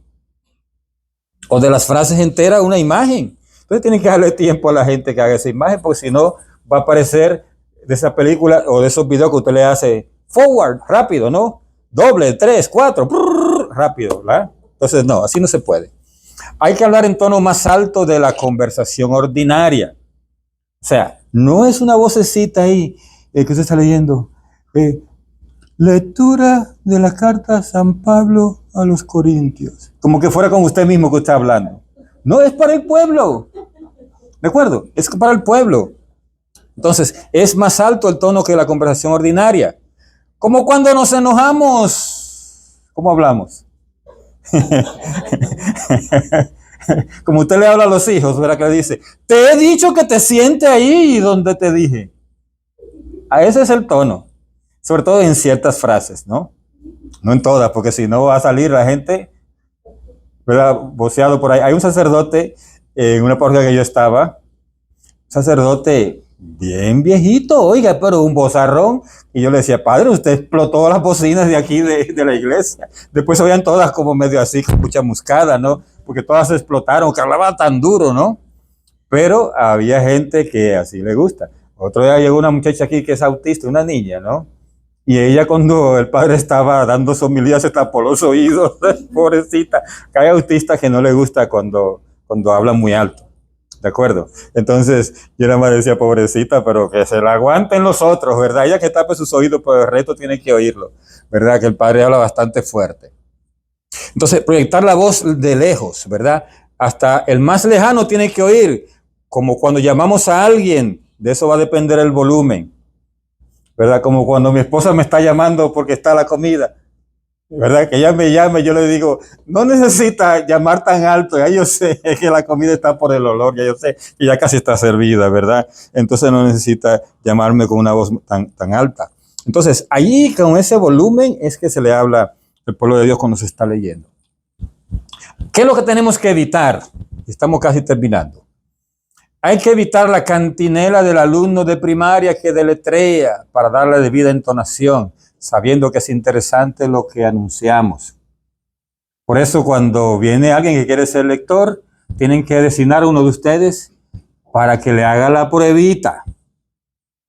o de las frases enteras una imagen. Entonces tiene que darle tiempo a la gente que haga esa imagen, porque si no va a aparecer de esa película o de esos videos que usted le hace forward, rápido, ¿no? Doble, 3, 4, rápido, ¿verdad? Entonces no, así no se puede. Hay que hablar en tono más alto de la conversación ordinaria. O sea, no es una vocecita ahí que usted está leyendo. Lectura de la carta San Pablo a los Corintios. Como que fuera con usted mismo que está hablando. No, es para el pueblo. ¿De acuerdo? Es para el pueblo. Entonces, es más alto el tono que la conversación ordinaria. Como cuando nos enojamos. ¿Cómo hablamos? Como usted le habla a los hijos, ¿verdad? Que le dice, te he dicho que te siente ahí donde te dije. A ese es el tono. Sobre todo en ciertas frases, ¿no? No en todas, porque si no va a salir la gente, ¿verdad? Voceado por ahí. Hay un sacerdote en una parroquia que yo estaba, un sacerdote bien viejito, oiga, pero un vozarrón. Y yo le decía, padre, usted explotó las bocinas de aquí de la iglesia. Después se oían todas como medio así, con mucha muscada, ¿no? Porque todas se explotaron, que hablaba tan duro, ¿no? Pero había gente que así le gusta. Otro día llegó una muchacha aquí que es autista, una niña, ¿no? Y ella cuando el padre estaba dando su homilía se tapó los oídos, pobrecita. Que hay autistas que no le gusta cuando hablan muy alto, ¿de acuerdo? Entonces yo nada más decía, pobrecita, pero que se la aguanten los otros, ¿verdad? Ella que tape sus oídos, pero el resto tiene que oírlo, ¿verdad? Que el padre habla bastante fuerte. Entonces proyectar la voz de lejos, ¿verdad? Hasta el más lejano tiene que oír. Como cuando llamamos a alguien, de eso va a depender el volumen, ¿verdad? Como cuando mi esposa me está llamando porque está la comida, ¿verdad? Que ella me llame, yo le digo, no necesita llamar tan alto, ya yo sé que la comida está por el olor, ya yo sé que ya casi está servida, ¿verdad? Entonces no necesita llamarme con una voz tan alta. Entonces, allí con ese volumen es que se le habla al pueblo de Dios cuando se está leyendo. ¿Qué es lo que tenemos que evitar? Estamos casi terminando. Hay que evitar la cantinela del alumno de primaria que deletrea para darle debida entonación, sabiendo que es interesante lo que anunciamos. Por eso cuando viene alguien que quiere ser lector, tienen que designar a uno de ustedes para que le haga la pruebita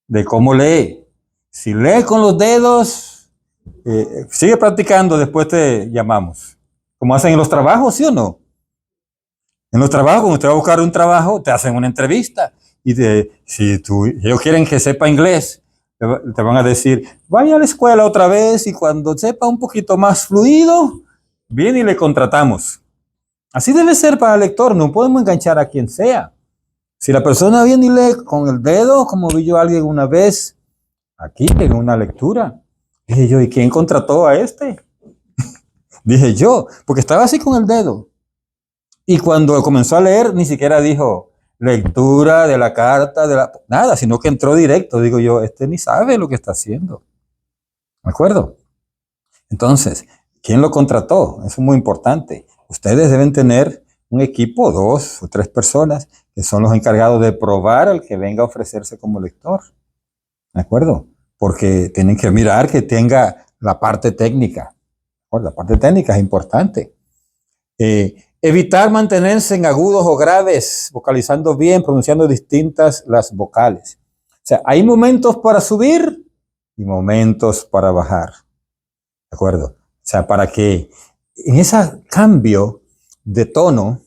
de cómo lee. Si lee con los dedos, sigue practicando, después te llamamos. Como hacen en los trabajos, ¿sí o no? En los trabajos, cuando usted va a buscar un trabajo, te hacen una entrevista. Y si ellos quieren que sepa inglés, te van a decir, vaya a la escuela otra vez y cuando sepa un poquito más fluido, viene y le contratamos. Así debe ser para el lector, no podemos enganchar a quien sea. Si la persona viene y lee con el dedo, como vi yo a alguien una vez, aquí en una lectura, dije yo, ¿y quién contrató a este? Dije yo, porque estaba así con el dedo. Y cuando comenzó a leer, ni siquiera dijo lectura de la carta, nada, sino que entró directo. Digo yo, este ni sabe lo que está haciendo. ¿De acuerdo? Entonces, ¿quién lo contrató? Eso es muy importante. Ustedes deben tener un equipo, 2 o 3 personas, que son los encargados de probar al que venga a ofrecerse como lector. ¿De acuerdo? Porque tienen que mirar que tenga la parte técnica. La parte técnica es importante. Evitar mantenerse en agudos o graves, vocalizando bien, pronunciando distintas las vocales. O sea, hay momentos para subir y momentos para bajar. ¿De acuerdo? O sea, para que en ese cambio de tono,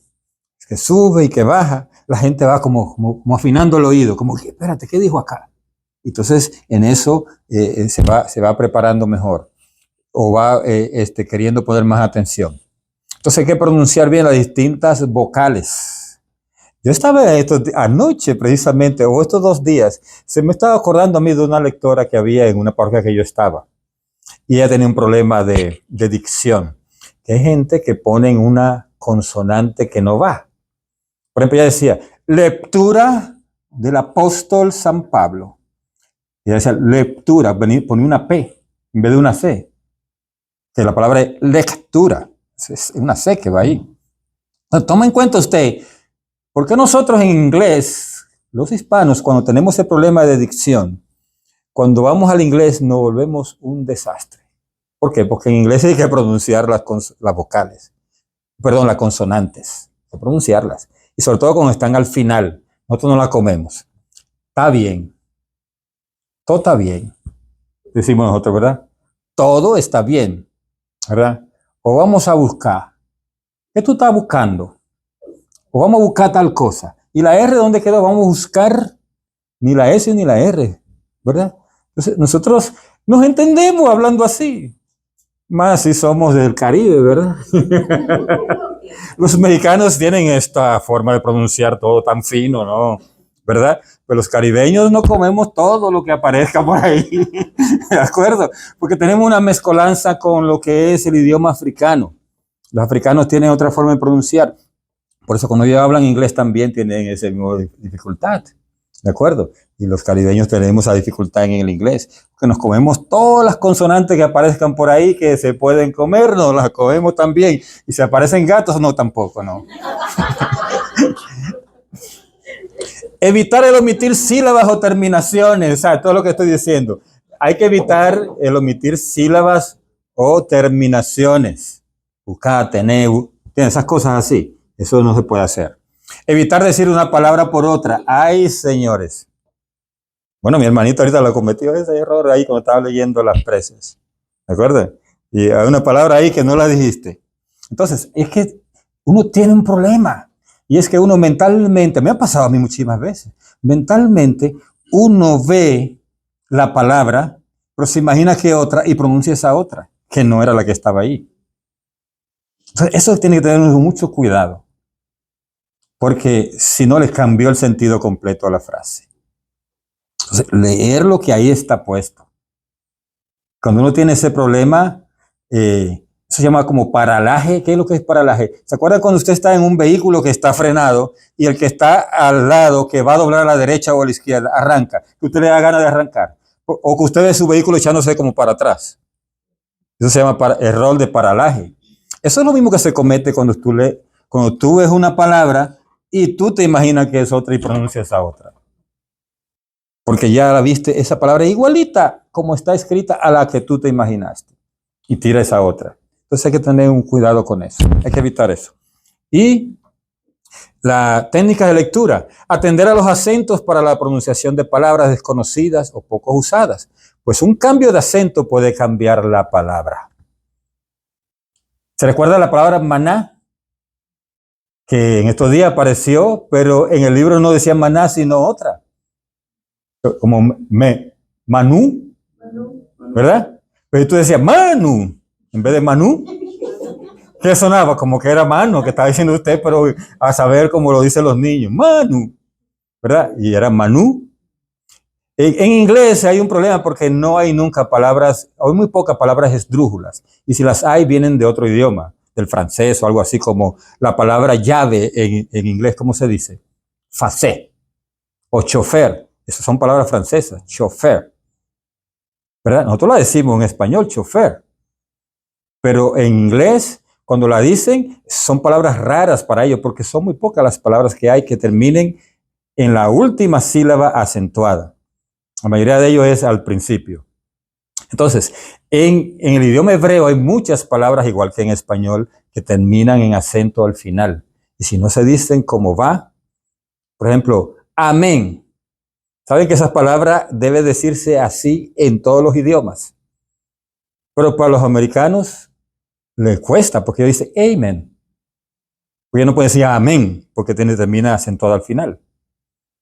que sube y que baja, la gente va como afinando el oído, como que, espérate, ¿qué dijo acá? Entonces, en eso se va preparando mejor o va queriendo poner más atención. Entonces hay que pronunciar bien las distintas vocales. Yo estaba anoche precisamente, o estos 2 días, se me estaba acordando a mí de una lectora que había en una parroquia que yo estaba. Y ella tenía un problema de dicción. Que hay gente que ponen una consonante que no va. Por ejemplo, ella decía, lectura del apóstol San Pablo. Y ella decía, lectura, ponía una P en vez de una C. Que la palabra es lectura. Es una C que va ahí. Entonces, toma en cuenta usted, ¿por qué nosotros en inglés, los hispanos, cuando tenemos ese problema de dicción, cuando vamos al inglés nos volvemos un desastre? ¿Por qué? Porque en inglés hay que pronunciar las vocales, perdón, las consonantes, hay que pronunciarlas. Y sobre todo cuando están al final, nosotros no las comemos. Está bien, todo está bien, decimos nosotros, ¿verdad? Todo está bien, ¿verdad? O vamos a buscar. ¿Qué tú estás buscando? O vamos a buscar tal cosa. ¿Y la R dónde quedó? Vamos a buscar ni la S ni la R, ¿verdad? Entonces, nosotros nos entendemos hablando así. Más si somos del Caribe, ¿verdad? Los mexicanos tienen esta forma de pronunciar todo tan fino, ¿no? ¿Verdad? Pero los caribeños no comemos todo lo que aparezca por ahí, ¿de acuerdo? Porque tenemos una mezcolanza con lo que es el idioma africano. Los africanos tienen otra forma de pronunciar. Por eso cuando ellos hablan inglés también tienen esa misma dificultad, ¿de acuerdo? Y los caribeños tenemos esa dificultad en el inglés, porque nos comemos todas las consonantes que aparezcan por ahí que se pueden comer, nos las comemos también. Y si aparecen gatos, no, tampoco, no. Evitar el omitir sílabas o terminaciones, o sea, todo lo que estoy diciendo. Hay que evitar el omitir sílabas o terminaciones. Buscar, tener, esas cosas así. Eso no se puede hacer. Evitar decir una palabra por otra. Ay, señores. Bueno, mi hermanito ahorita lo cometió ese error ahí cuando estaba leyendo las preces. ¿De acuerdo? Y hay una palabra ahí que no la dijiste. Entonces, es que uno tiene un problema. Y es que uno mentalmente, me ha pasado a mí muchísimas veces, mentalmente uno ve la palabra, pero se imagina que otra y pronuncia esa otra, que no era la que estaba ahí. Entonces, eso tiene que tener mucho cuidado. porque si no les cambió el sentido completo a la frase. Entonces, leer lo que ahí está puesto. Cuando uno tiene ese problema, eso se llama como paralaje. ¿Qué es lo que es paralaje? ¿Se acuerda cuando usted está en un vehículo que está frenado y el que está al lado, que va a doblar a la derecha o a la izquierda, arranca? Que usted le da ganas de arrancar. O que usted ve su vehículo echándose como para atrás. Eso se llama error de paralaje. Eso es lo mismo que se comete cuando tú ves una palabra y tú te imaginas que es otra y pronuncias esa otra. Porque ya la viste, esa palabra igualita como está escrita a la que tú te imaginaste. Y tira esa otra. Entonces hay que tener un cuidado con eso. Hay que evitar eso. Y la técnica de lectura. Atender a los acentos para la pronunciación de palabras desconocidas o poco usadas. Pues un cambio de acento puede cambiar la palabra. ¿Se recuerda la palabra maná? Que en estos días apareció, pero en el libro no decía maná, sino otra. Como Manú, ¿verdad? Pero tú decías Manu, en vez de Manú. ¿Qué sonaba? Como que era mano, que estaba diciendo usted, pero a saber cómo lo dicen los niños. Manu, ¿verdad? Y era Manú. En inglés hay un problema porque no hay nunca palabras, hay muy pocas palabras esdrújulas. Y si las hay, vienen de otro idioma, del francés o algo así, como la palabra llave en inglés, ¿cómo se dice? Facé o chofer. Esas son palabras francesas, chofer. ¿Verdad? Nosotros la decimos en español, chofer. Pero en inglés, cuando la dicen, son palabras raras para ellos, porque son muy pocas las palabras que hay que terminen en la última sílaba acentuada. La mayoría de ellos es al principio. Entonces, en el idioma hebreo hay muchas palabras, igual que en español, que terminan en acento al final. Y si no se dicen como va, por ejemplo, amén. Saben que esa palabra debe decirse así en todos los idiomas. Pero para los americanos les cuesta, porque dice amen. Porque no pueden decir amén, porque termina acentuado al final.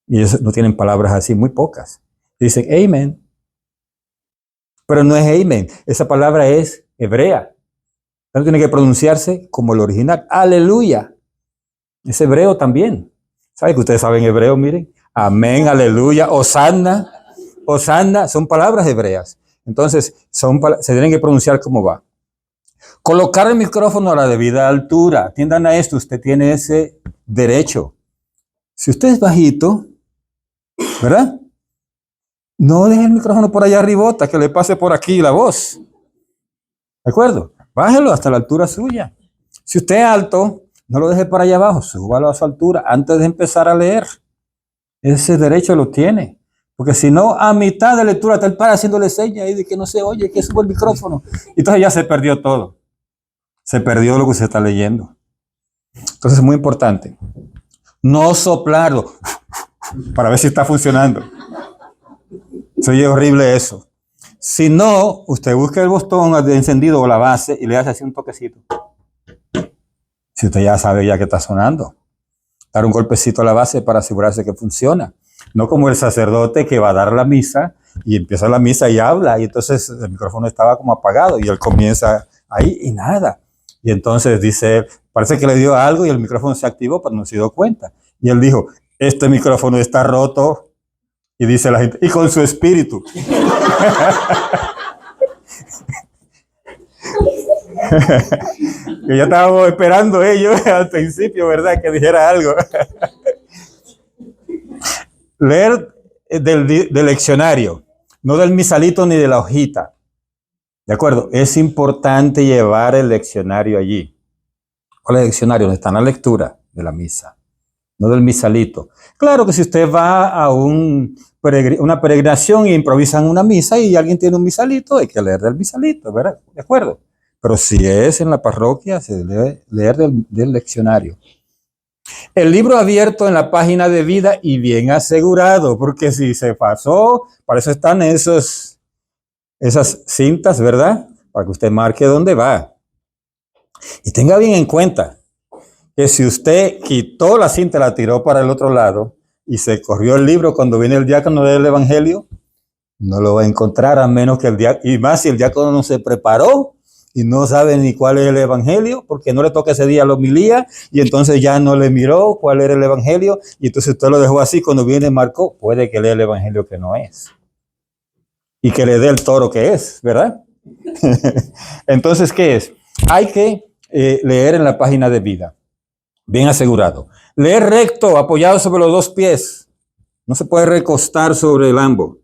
Y ellos no tienen palabras así, muy pocas. Dicen amen. Pero no es amen. Esa palabra es hebrea. Entonces tiene que pronunciarse como el original. Aleluya. Es hebreo también. ¿Saben que ustedes saben hebreo? Miren. Amén, aleluya, hosanna. Hosanna son palabras hebreas. Entonces, se tienen que pronunciar como va. Colocar el micrófono a la debida altura. Atiendan a esto, usted tiene ese derecho. Si usted es bajito, ¿verdad? No deje el micrófono por allá arribota, que le pase por aquí la voz. ¿De acuerdo? Bájelo hasta la altura suya. Si usted es alto, no lo deje por allá abajo, súbalo a su altura antes de empezar a leer. Ese derecho lo tiene. Porque si no, a mitad de lectura está el padre haciéndole señas ahí de que no se oye, que suba el micrófono. Entonces ya se perdió todo. Se perdió lo que se está leyendo. Entonces es muy importante. No soplarlo para ver si está funcionando. Soy horrible eso. Si no, usted busca el botón de encendido o la base y le hace así un toquecito. Si usted ya sabe ya que está sonando. Dar un golpecito a la base para asegurarse que funciona. No como el sacerdote que va a dar la misa y empieza la misa y habla y entonces el micrófono estaba como apagado y él comienza ahí y nada. Y entonces dice, parece que le dio algo y el micrófono se activó, pero no se dio cuenta. Y él dijo, este micrófono está roto. Y dice la gente, y con su espíritu. Que ya estábamos esperando ellos al principio, ¿verdad? Que dijera algo. Leer del leccionario, no del misalito ni de la hojita. ¿De acuerdo? Es importante llevar el leccionario allí. ¿Cuál es el leccionario? Donde está la lectura de la misa, no del misalito. Claro que si usted va a una peregrinación e improvisan una misa y alguien tiene un misalito, hay que leer del misalito, ¿verdad? ¿De acuerdo? Pero si es en la parroquia, se debe leer del leccionario. El libro abierto en la página de vida y bien asegurado, porque si se pasó, para eso están esas cintas, ¿verdad? Para que usted marque dónde va. Y tenga bien en cuenta que si usted quitó la cinta, la tiró para el otro lado y se corrió el libro cuando viene el diácono del evangelio, no lo va a encontrar a menos que y más si el diácono no se preparó y no sabe ni cuál es el evangelio, porque no le toca ese día la homilía, y entonces ya no le miró cuál era el evangelio, y entonces usted lo dejó así. Cuando viene Marco, puede que lea el evangelio que no es, y que le dé el toro que es, ¿verdad? Entonces, ¿qué es? Hay que leer en la página de vida, bien asegurado. Leer recto, apoyado sobre los dos pies. No se puede recostar sobre el ambón,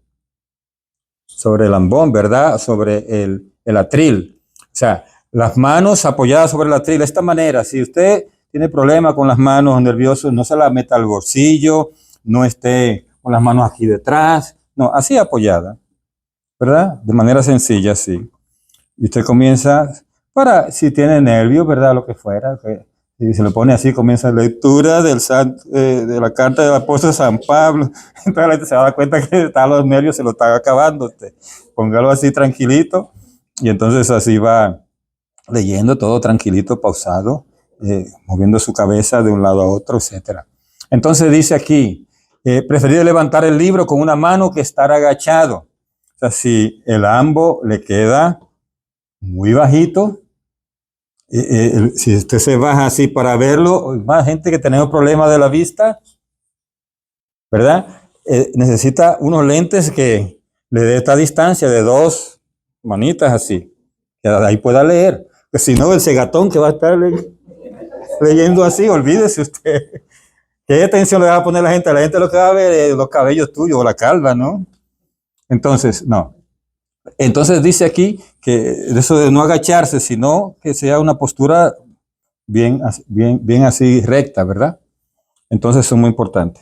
¿verdad? Sobre el atril. O sea, las manos apoyadas sobre el atril. De esta manera, si usted tiene problema con las manos nerviosas, no se las meta al bolsillo, no esté con las manos aquí detrás. No, así apoyada, ¿verdad? De manera sencilla, así. Y usted comienza, si tiene nervios, ¿verdad? Lo que fuera, y se lo pone así, comienza la lectura de la carta del apóstol San Pablo. Entonces la gente se da cuenta que está los nervios, se lo está acabando usted. Póngalo así tranquilito, y entonces así va leyendo todo tranquilito, pausado, moviendo su cabeza de un lado a otro, etc. Entonces dice aquí, preferido levantar el libro con una mano que estar agachado. O sea, si el ambo le queda muy bajito, si usted se baja así para verlo, más gente que tenemos problemas de la vista, ¿verdad? Necesita unos lentes que le dé esta distancia de 2 manitas así, que ahí pueda leer. Pues si no, el cegatón que va a estar leyendo así, olvídese usted. ¿Qué atención le va a poner la gente? La gente lo que va a ver es los cabellos tuyos o la calva, ¿no? Entonces, no. Entonces dice aquí que eso de no agacharse, sino que sea una postura bien así recta, ¿verdad? Entonces eso es muy importante.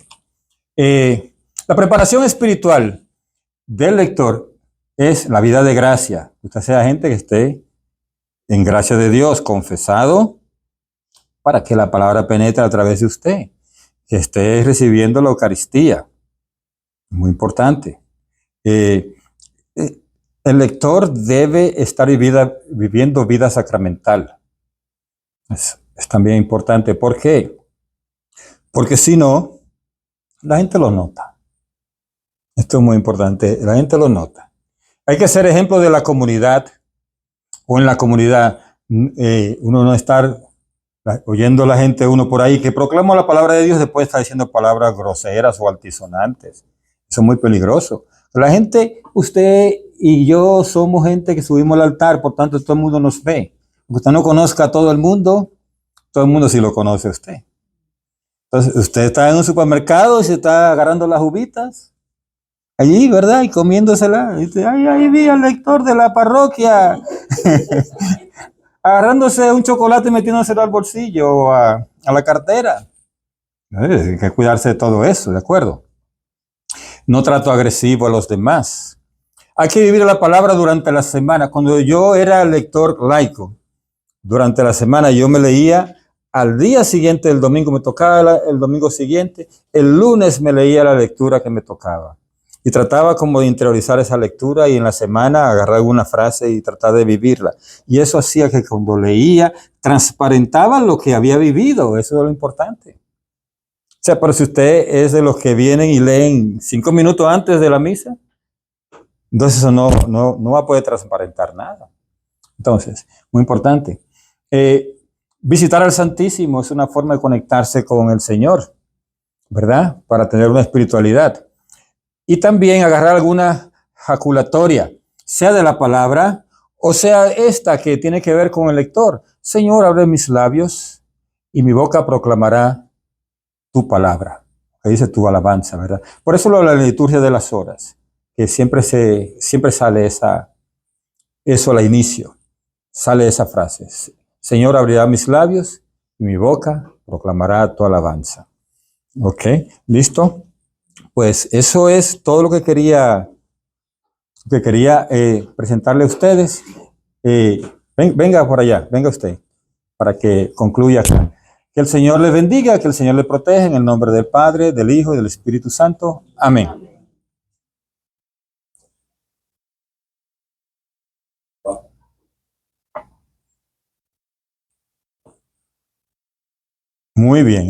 La preparación espiritual del lector es la vida de gracia. Usted sea gente que esté en gracia de Dios, confesado, para que la palabra penetre a través de usted, que esté recibiendo la Eucaristía. Muy importante. El lector debe estar viviendo vida sacramental. Es también importante. ¿Por qué? Porque si no, la gente lo nota. Esto es muy importante. La gente lo nota. Hay que ser ejemplo de la comunidad, o en la comunidad, uno no estar oyendo a la gente, uno por ahí que proclama la palabra de Dios, después está diciendo palabras groseras o altisonantes. Eso es muy peligroso. La gente, usted y yo somos gente que subimos al altar, por tanto todo el mundo nos ve. Aunque usted no conozca a todo el mundo sí lo conoce a usted. Entonces, usted está en un supermercado y se está agarrando las uvitas allí, ¿verdad? Y comiéndosela. Y dice, ay, ahí vi al lector de la parroquia agarrándose un chocolate y metiéndoselo al bolsillo o a la cartera. Hay que cuidarse de todo eso, ¿de acuerdo? No trato agresivo a los demás. Hay que vivir la palabra durante la semana. Cuando yo era lector laico, durante la semana yo me leía al día siguiente, el domingo me tocaba el domingo siguiente, el lunes me leía la lectura que me tocaba. Y trataba como de interiorizar esa lectura y en la semana agarrar alguna frase y tratar de vivirla. Y eso hacía que cuando leía, transparentaba lo que había vivido. Eso es lo importante. O sea, pero si usted es de los que vienen y leen 5 minutos antes de la misa, entonces eso no va a poder transparentar nada. Entonces, muy importante. Visitar al Santísimo es una forma de conectarse con el Señor, ¿verdad? Para tener una espiritualidad. Y también agarrar alguna jaculatoria, sea de la palabra o sea esta que tiene que ver con el lector. Señor, abre mis labios y mi boca proclamará tu palabra, que dice tu alabanza, ¿verdad? Por eso la liturgia de las horas, que siempre sale eso al inicio, sale esa frase. Señor, abrirá mis labios y mi boca proclamará tu alabanza. ¿Ok? ¿Listo? Pues eso es todo lo que quería presentarle a ustedes. Venga por allá, venga usted, para que concluya acá. Que el Señor le bendiga, que el Señor le proteja en el nombre del Padre, del Hijo y del Espíritu Santo. Amén. Muy bien.